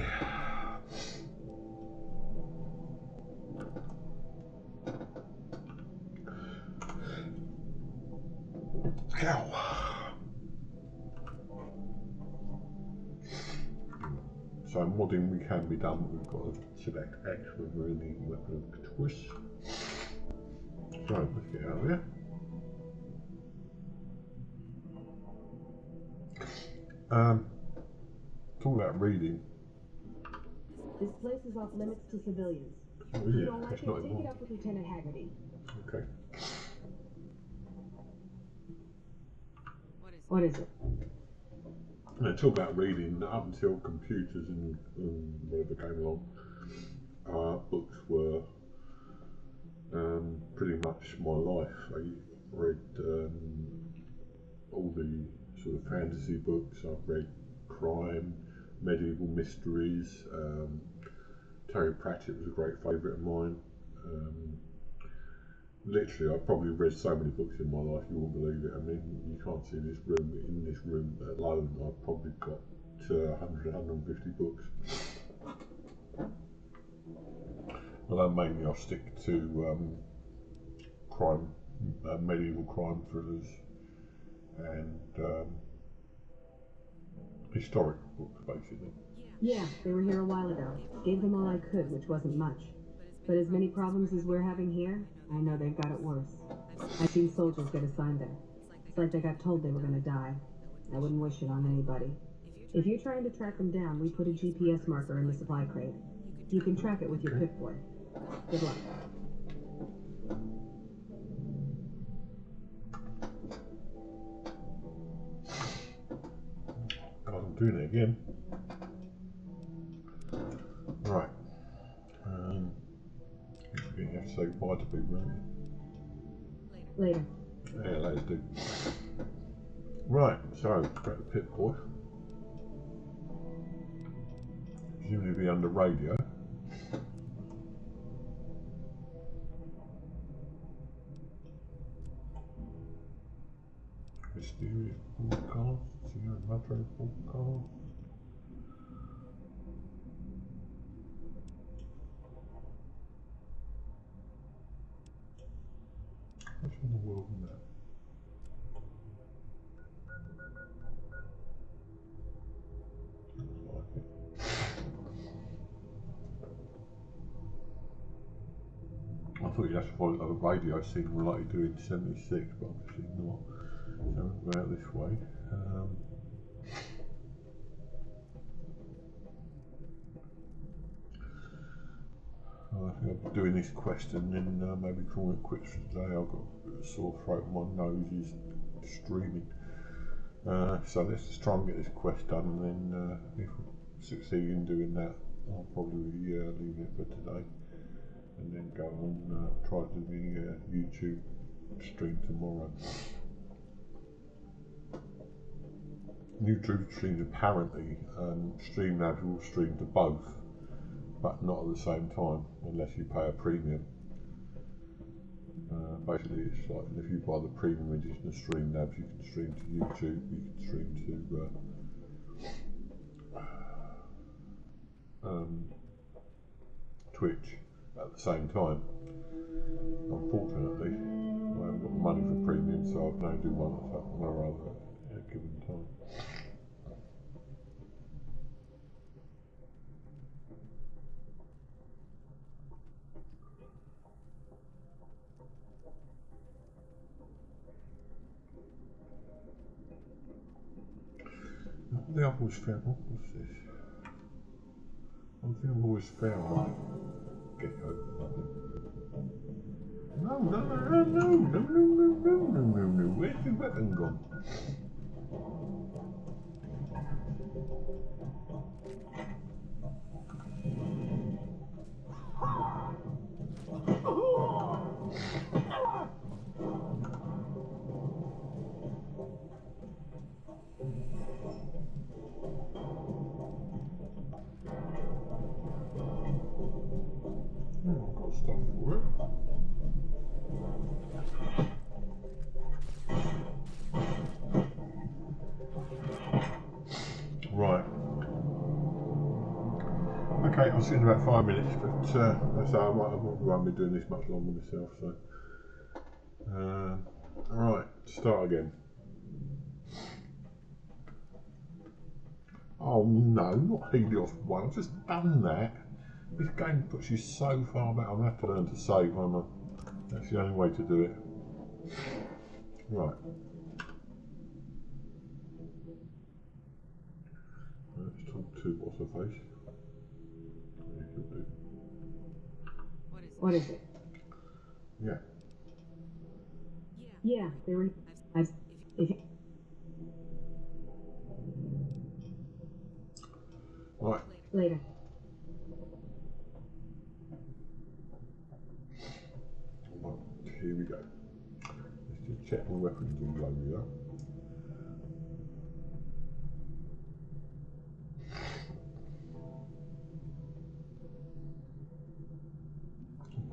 Ow. So modding we can be done. We've got to select X when we're in the weapon of choice. So let's get out of here. Talk about reading. This place is off limits to civilians. Oh, If is you it? don't like It's it, not take it involved. up with Lieutenant Haggerty. Okay. What is it? Talk about reading. Up until computers and whatever came along, books were pretty much my life. I read all the sort of fantasy books. I've read crime, medieval mysteries. Terry Pratchett was a great favourite of mine. Literally, I've probably read so many books in my life you won't believe it. I mean, you can't see this room. In this room alone, I've probably got 100, 150 books. Although mainly I'll stick to crime, medieval crime thrillers and historic books, basically. Yeah, they were here a while ago. Gave them all I could, which wasn't much. But as many problems as we're having here, I know they've got it worse. I've seen soldiers get assigned there. It's like they got told they were gonna die. I wouldn't wish it on anybody. If you're trying to track them down, we put a GPS marker in the supply crate. You can track it with your Pip-Boy. Good luck. I'm doing it again. Right. You have to say goodbye to people, don't you? Later. Yeah, let's do. Right, so grab the Pip-Boy. Presumably be under radio. Mysterious broadcast, Sierra Madre broadcast. What's on the world map? Doesn't like it. I thought you'd have to follow a radio signal like you do in 76, but obviously not. So we'll go out this way. I think I'll be doing this quest and then maybe calling it quits for today. I've got a sore throat and my nose is streaming. So let's just try and get this quest done, and then if we succeed in doing that, I'll probably leave it for today and then go on try to do the YouTube stream tomorrow. YouTube streams apparently, Streamlabs will stream to both, but not at the same time unless you pay a premium. Basically, it's like if you buy the premium edition of Streamlabs, you can stream to YouTube, you can stream to Twitch at the same time. Unfortunately, I haven't got the money for premium, so I can only do one or other at a given time. I think I've always found, what was this? I think I've always found my gecko button. No. Where's the weapon gone? I've got stuff for it. Right. Okay, I'll see you in about 5 minutes, but so I won't be doing this much longer myself, so. Alright, start again. Oh no, not Helios 1, I've just done that. This game puts you so far back, I'm going to have to learn to save, won't I? That's the only way to do it. Right. Let's talk to what's her face. What is it? Yeah. Yeah, they were. If you, Right. later. Well, here we go. Let's just check my weapons all loaded up.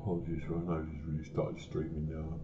Apologies for I know he's really started streaming now.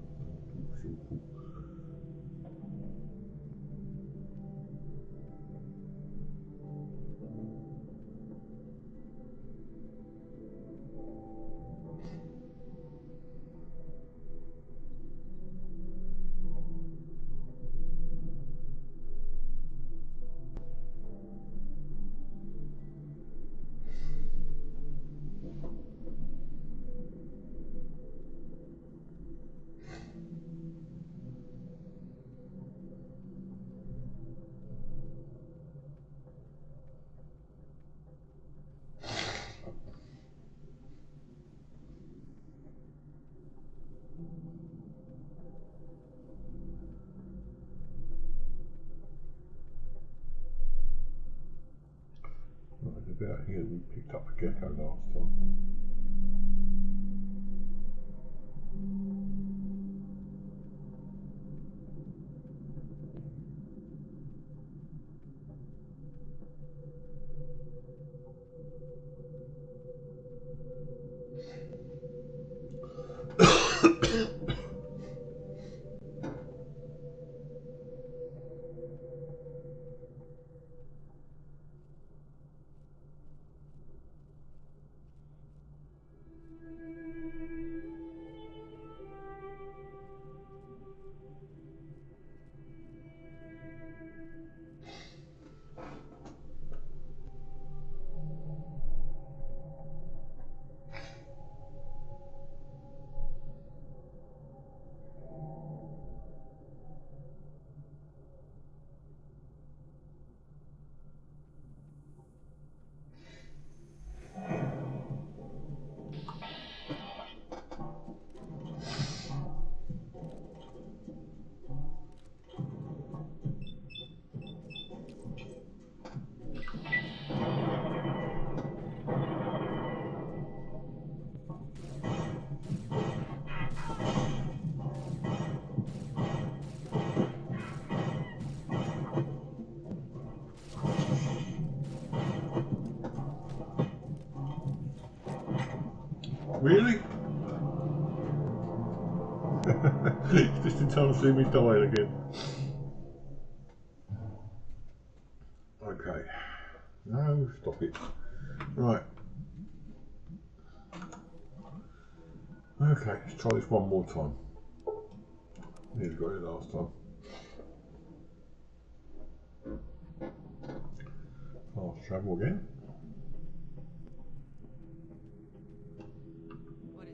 Right, about here we picked up a gecko last time. Really? Just in time to see me die again. Okay. No, stop it. Right. Okay, let's try this one more time. Nearly got it last time. Fast travel again.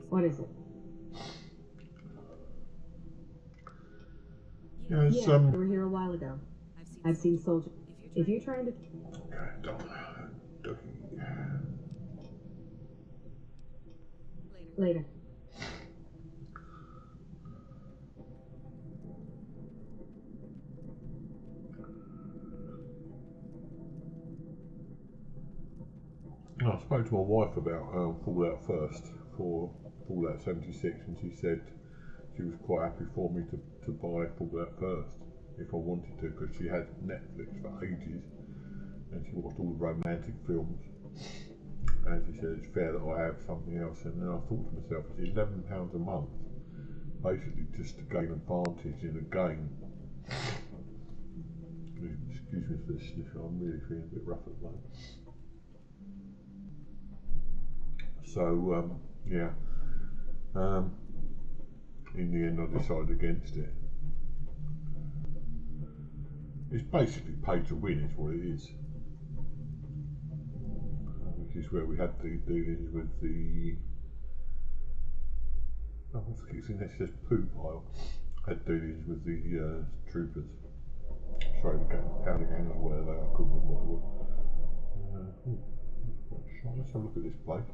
What is it? Yeah, it's, Yeah, they were here a while ago. I've seen soldiers. If you're trying to. Okay, done. Later. I spoke to my wife about Fallout first, for Fallout 76, and she said she was quite happy for me to buy Fallout first if I wanted to, because she had Netflix for ages and she watched all the romantic films, and she said it's fair that I have something else. And then I thought to myself, it's £11 a month basically just to gain advantage in a game. Excuse me for the sniffing, I'm really feeling a bit rough at the moment. So yeah, in the end I decided against it. It's basically pay to win is what it is, which is where we had the dealings with the, what's the key thing that says poo pile, had dealings with the troopers, sorry, the powder gangers, whatever they are, I couldn't remember what it was. Let's have a look at this place.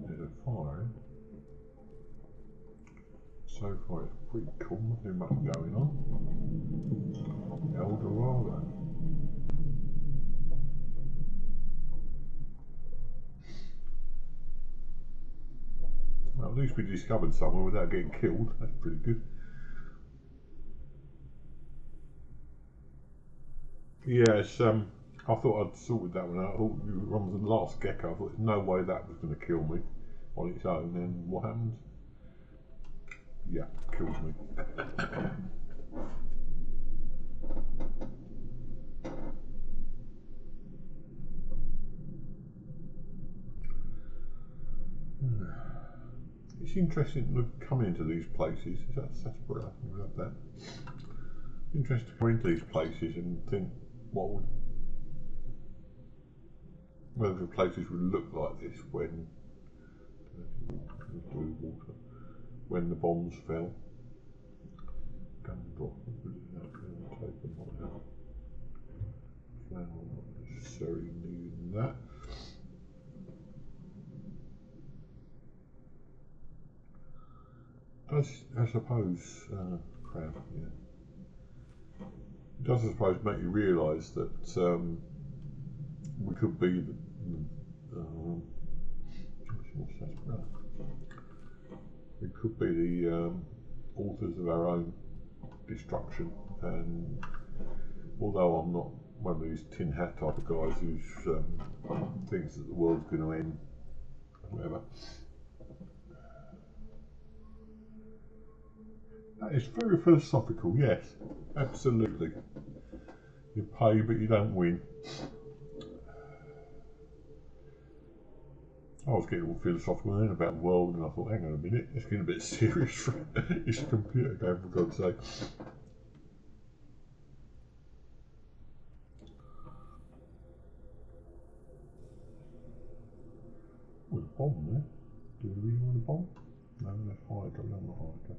There's a fire. So far it's pretty cool, nothing much going on. El Dorado. Well, at least we discovered somewhere without getting killed, that's pretty good. Yes, I thought I'd sorted that one out. I thought you were on the last gecko. I thought there's no way that was going to kill me on its own. And what happens? Yeah, kills me. It's interesting coming into these places. Is that sarsaparilla? We have that. It's interesting to come into these places and think whether the places would look like this when the bombs fell. Gumdrop, take them right out. Flannel, not necessarily needing that. I suppose, crap, yeah. It does, I suppose, make you realise that we could be we could be the authors of our own destruction. And although I'm not one of these tin hat type of guys who thinks that the world's going to end, whatever. It's very philosophical, yes, absolutely. You pay but you don't win. I was getting all philosophical then about the world, and I thought, hang on a minute, it's getting a bit serious for it's a computer game, for God's sake. With a bomb there. Do we really want a bomb? No, that's Hydra, no, not Hydra.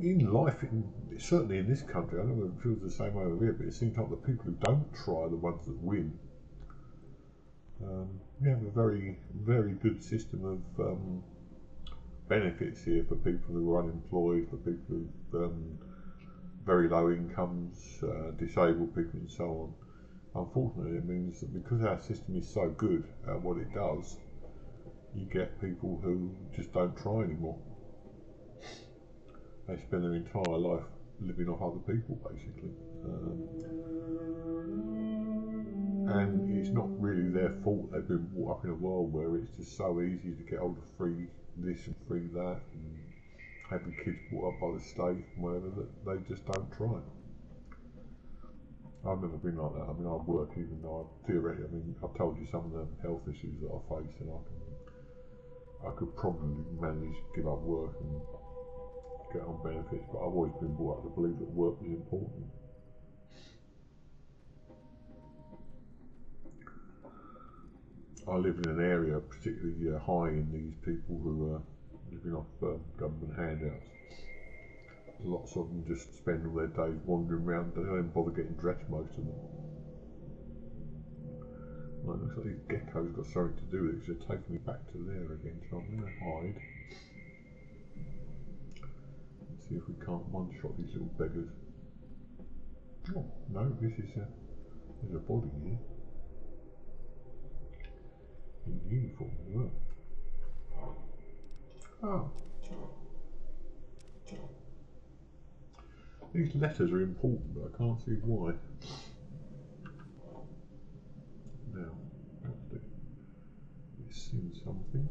In life, certainly in this country, I don't know if it feels the same over here, but it seems like the people who don't try are the ones that win. We have a very, very good system of benefits here for people who are unemployed, for people with very low incomes, disabled people and so on. Unfortunately, it means that because our system is so good at what it does, you get people who just don't try anymore. They spend their entire life living off other people, basically. And it's not really their fault. They've been brought up in a world where it's just so easy to get hold of free this and free that, and have the kids brought up by the state and whatever, that they just don't try. I've never been like that. I mean, I work, even though theoretically, I mean, I've told you some of the health issues that I face, and I could probably manage to give up work and get on benefits, but I've always been brought up to believe that work was important. I live in an area particularly high in these people who are living off government handouts. Lots of them just spend all their days wandering around. They don't even bother getting dressed, most of them. Well, it looks like these geckos got something to do with it, because they're taking me back to there again, so I'm going to hide. And see if we can't one-shot these little beggars. Oh, no, this is there's a body here. In uniform as well. Oh. These letters are important, but I can't see why. Now, what's this? Missing something.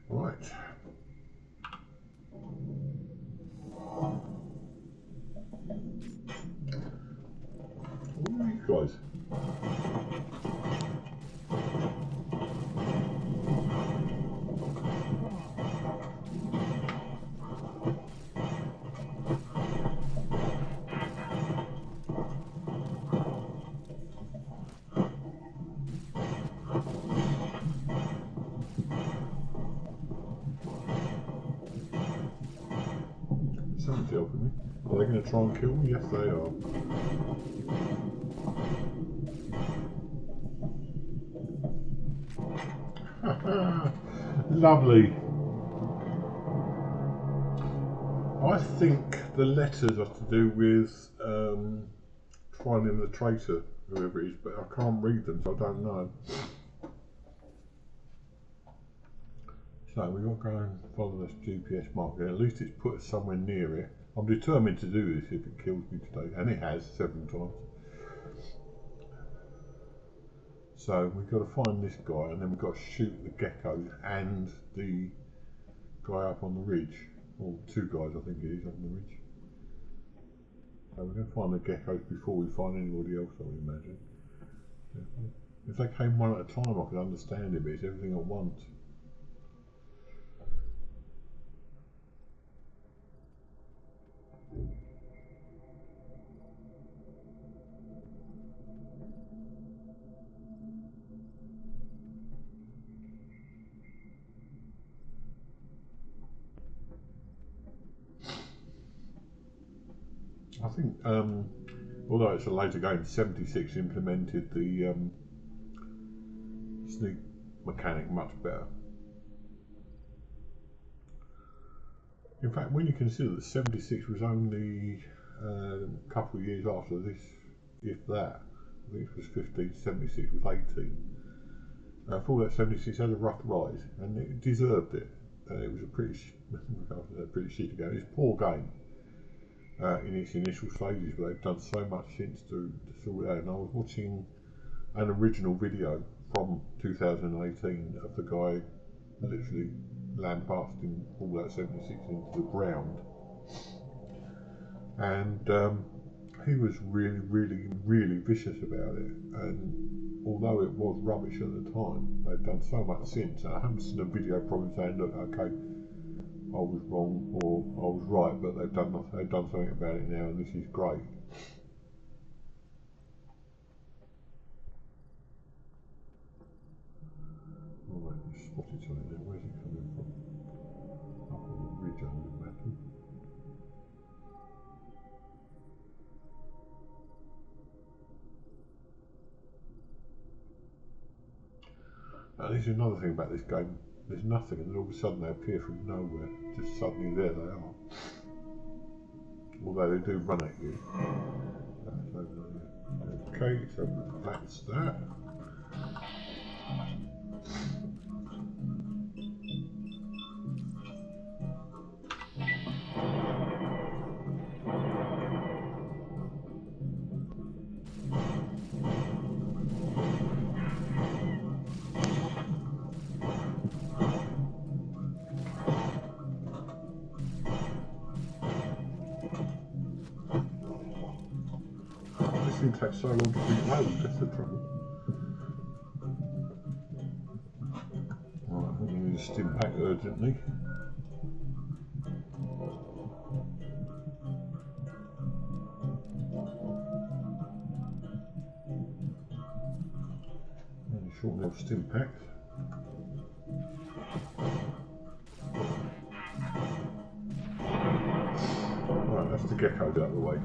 Right. Who are you guys? Someone's helping me. Are they going to try and kill me? Yes, they are. Lovely. I think the letters are to do with finding the traitor, whoever it is, but I can't read them, so I don't know. So we've got to go and follow this GPS marker. At least it's put us somewhere near it. I'm determined to do this if it kills me today, and it has several times. So we've got to find this guy, and then we've got to shoot the geckos and the guy up on the ridge. Or two guys, I think it is, up on the ridge. So we're going to find the geckos before we find anybody else, I would imagine. If they came one at a time, I could understand it, but it's everything at once. I think, although it's a later game, 76 implemented the sneak mechanic much better. In fact, when you consider that 76 was only a couple of years after this, if that, I think it was 15, 76 was 18. Fallout 76 had a rough rise, and it deserved it. It was a pretty shitty game. It's a poor game in its initial stages, but they've done so much since to sort it out. And I was watching an original video from 2018 of the guy literally lambasting Fallout 76 into the ground, and he was really vicious about it. And although it was rubbish at the time, they've done so much since. And I haven't seen a video probably saying, look, okay, I was wrong or I was right, but they've done something about it now, and this is great. Alright, I spotted something there. Where's it coming from? Up on the ridge, I would imagine. This is another thing about this game. There's nothing, and then all of a sudden they appear from nowhere. Just suddenly there they are. Although they do run at you. Okay, so that's that. It takes so long to reload, that's the trouble. Right, I think we need a stim pack urgently. Short little stim packs. Right, that's the geckos out of the way.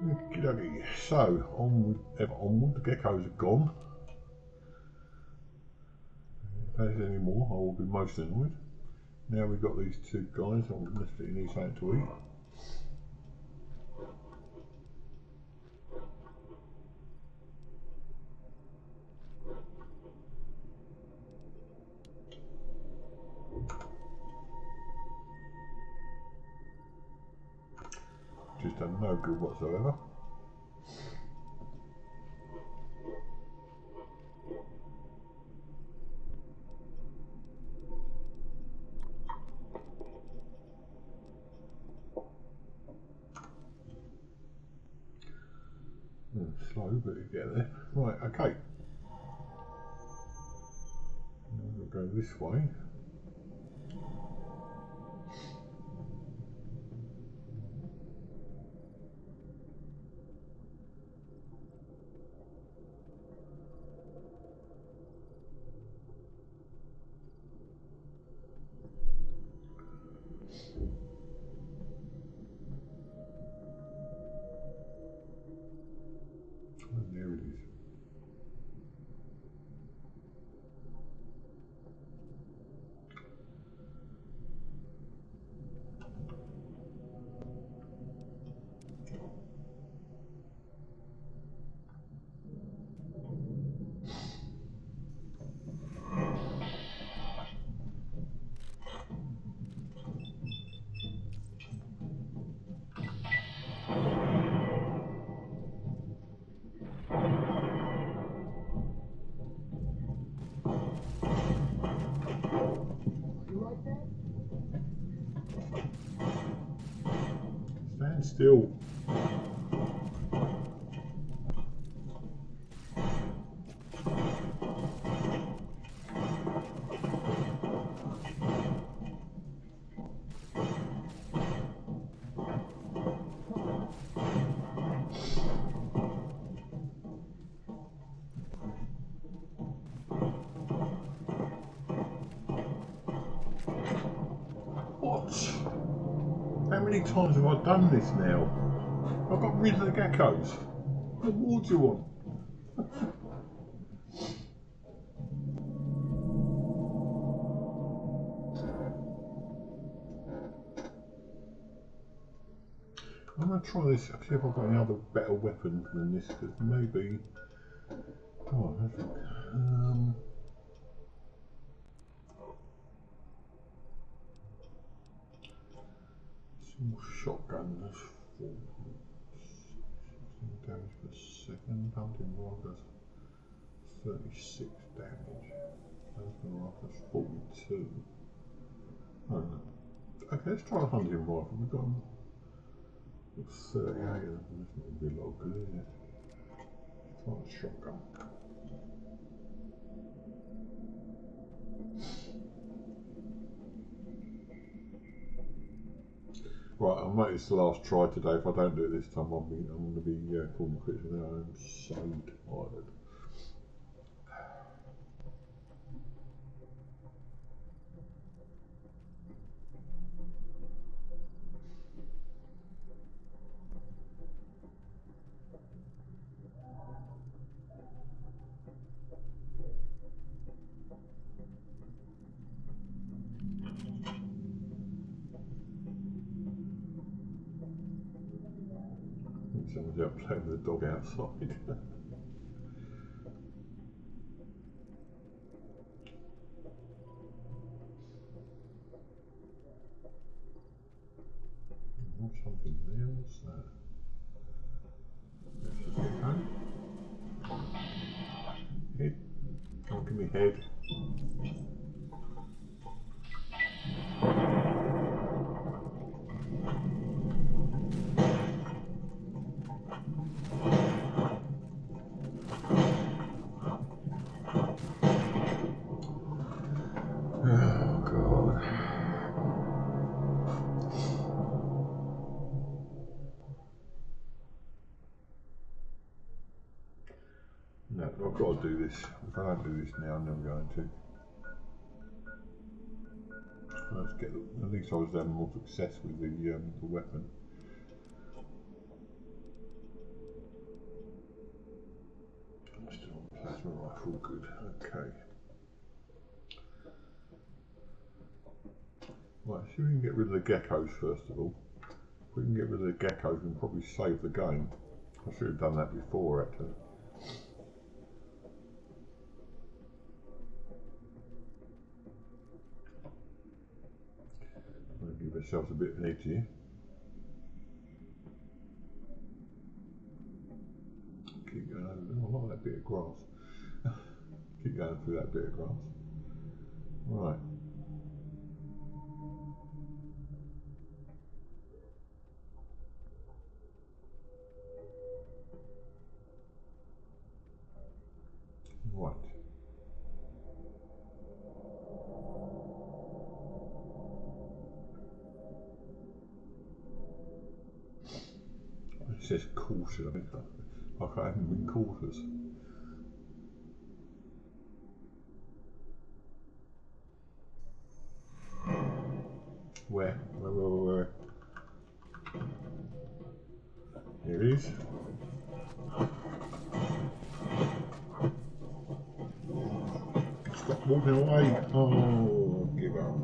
Okey-dokey. So, onward, ever onward, the geckos are gone. If there's any more, I will be most annoyed. Now we've got these two guys, I definitely need something to eat. Just done no good whatsoever. Slow, but you get there. Right, okay. Now we'll go this way. And there it is. Stand still. What? How many times have I done this now? I've got rid of the geckos. What more do you want? I'm going to try this, see if I've got any other better weapon than this, because maybe... Oh, that's... Shotgun, that's 4 damage per second. Hunting rifle, that's 36 damage. Hunting rifle, that's 42. Oh, no. Okay, let's try a hunting rifle. We've got 38 of them. That's not going to be a lot of good, is it? Let's try a shotgun. Right, I'll make this the last try today. If I don't do it this time, I'm going to be calling quits. I'm so tired. Someone's out playing with the dog outside. Something there, what's that? That's a gecko. Head. Oh, give me head. I've got to do this. If I don't do this now, I'm never going to. Let's get. At least I was having more success with the weapon. Still on plasma rifle, good. Okay. Right, see if we can get rid of the geckos first of all. If we can get rid of the geckos, we can probably save the game. I should have done that before, actually. I'm going to give ourselves a bit of an edge here. Keep going over. I like that bit of grass. Keep going through that bit of grass. Right. Right. It says quarter. I think I haven't been quarters. Where? Here it is. Stop walking away. Oh, give up.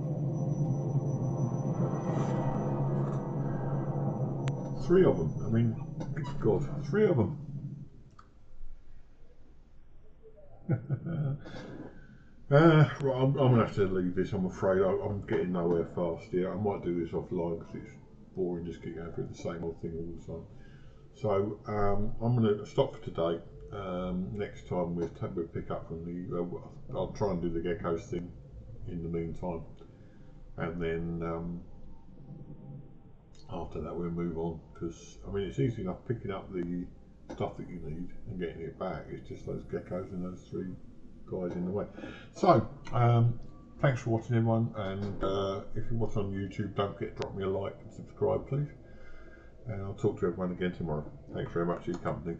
3 of them. I mean, good God, 3 of them. Right, I'm going to have to leave this, I'm afraid. I'm getting nowhere fast here. I might do this offline because it's boring just keep going through the same old thing all the time. So I'm going to stop for today. Next time we'll pick up from the. I'll try and do the geckos thing in the meantime, and then after that we'll move on. Because I mean it's easy enough picking up the stuff that you need and getting it back. It's just those geckos and those 3 guys in the way. So thanks for watching, everyone, and if you watch on YouTube, don't forget to drop me a like and subscribe, please. And I'll talk to everyone again tomorrow. Thanks very much for your company.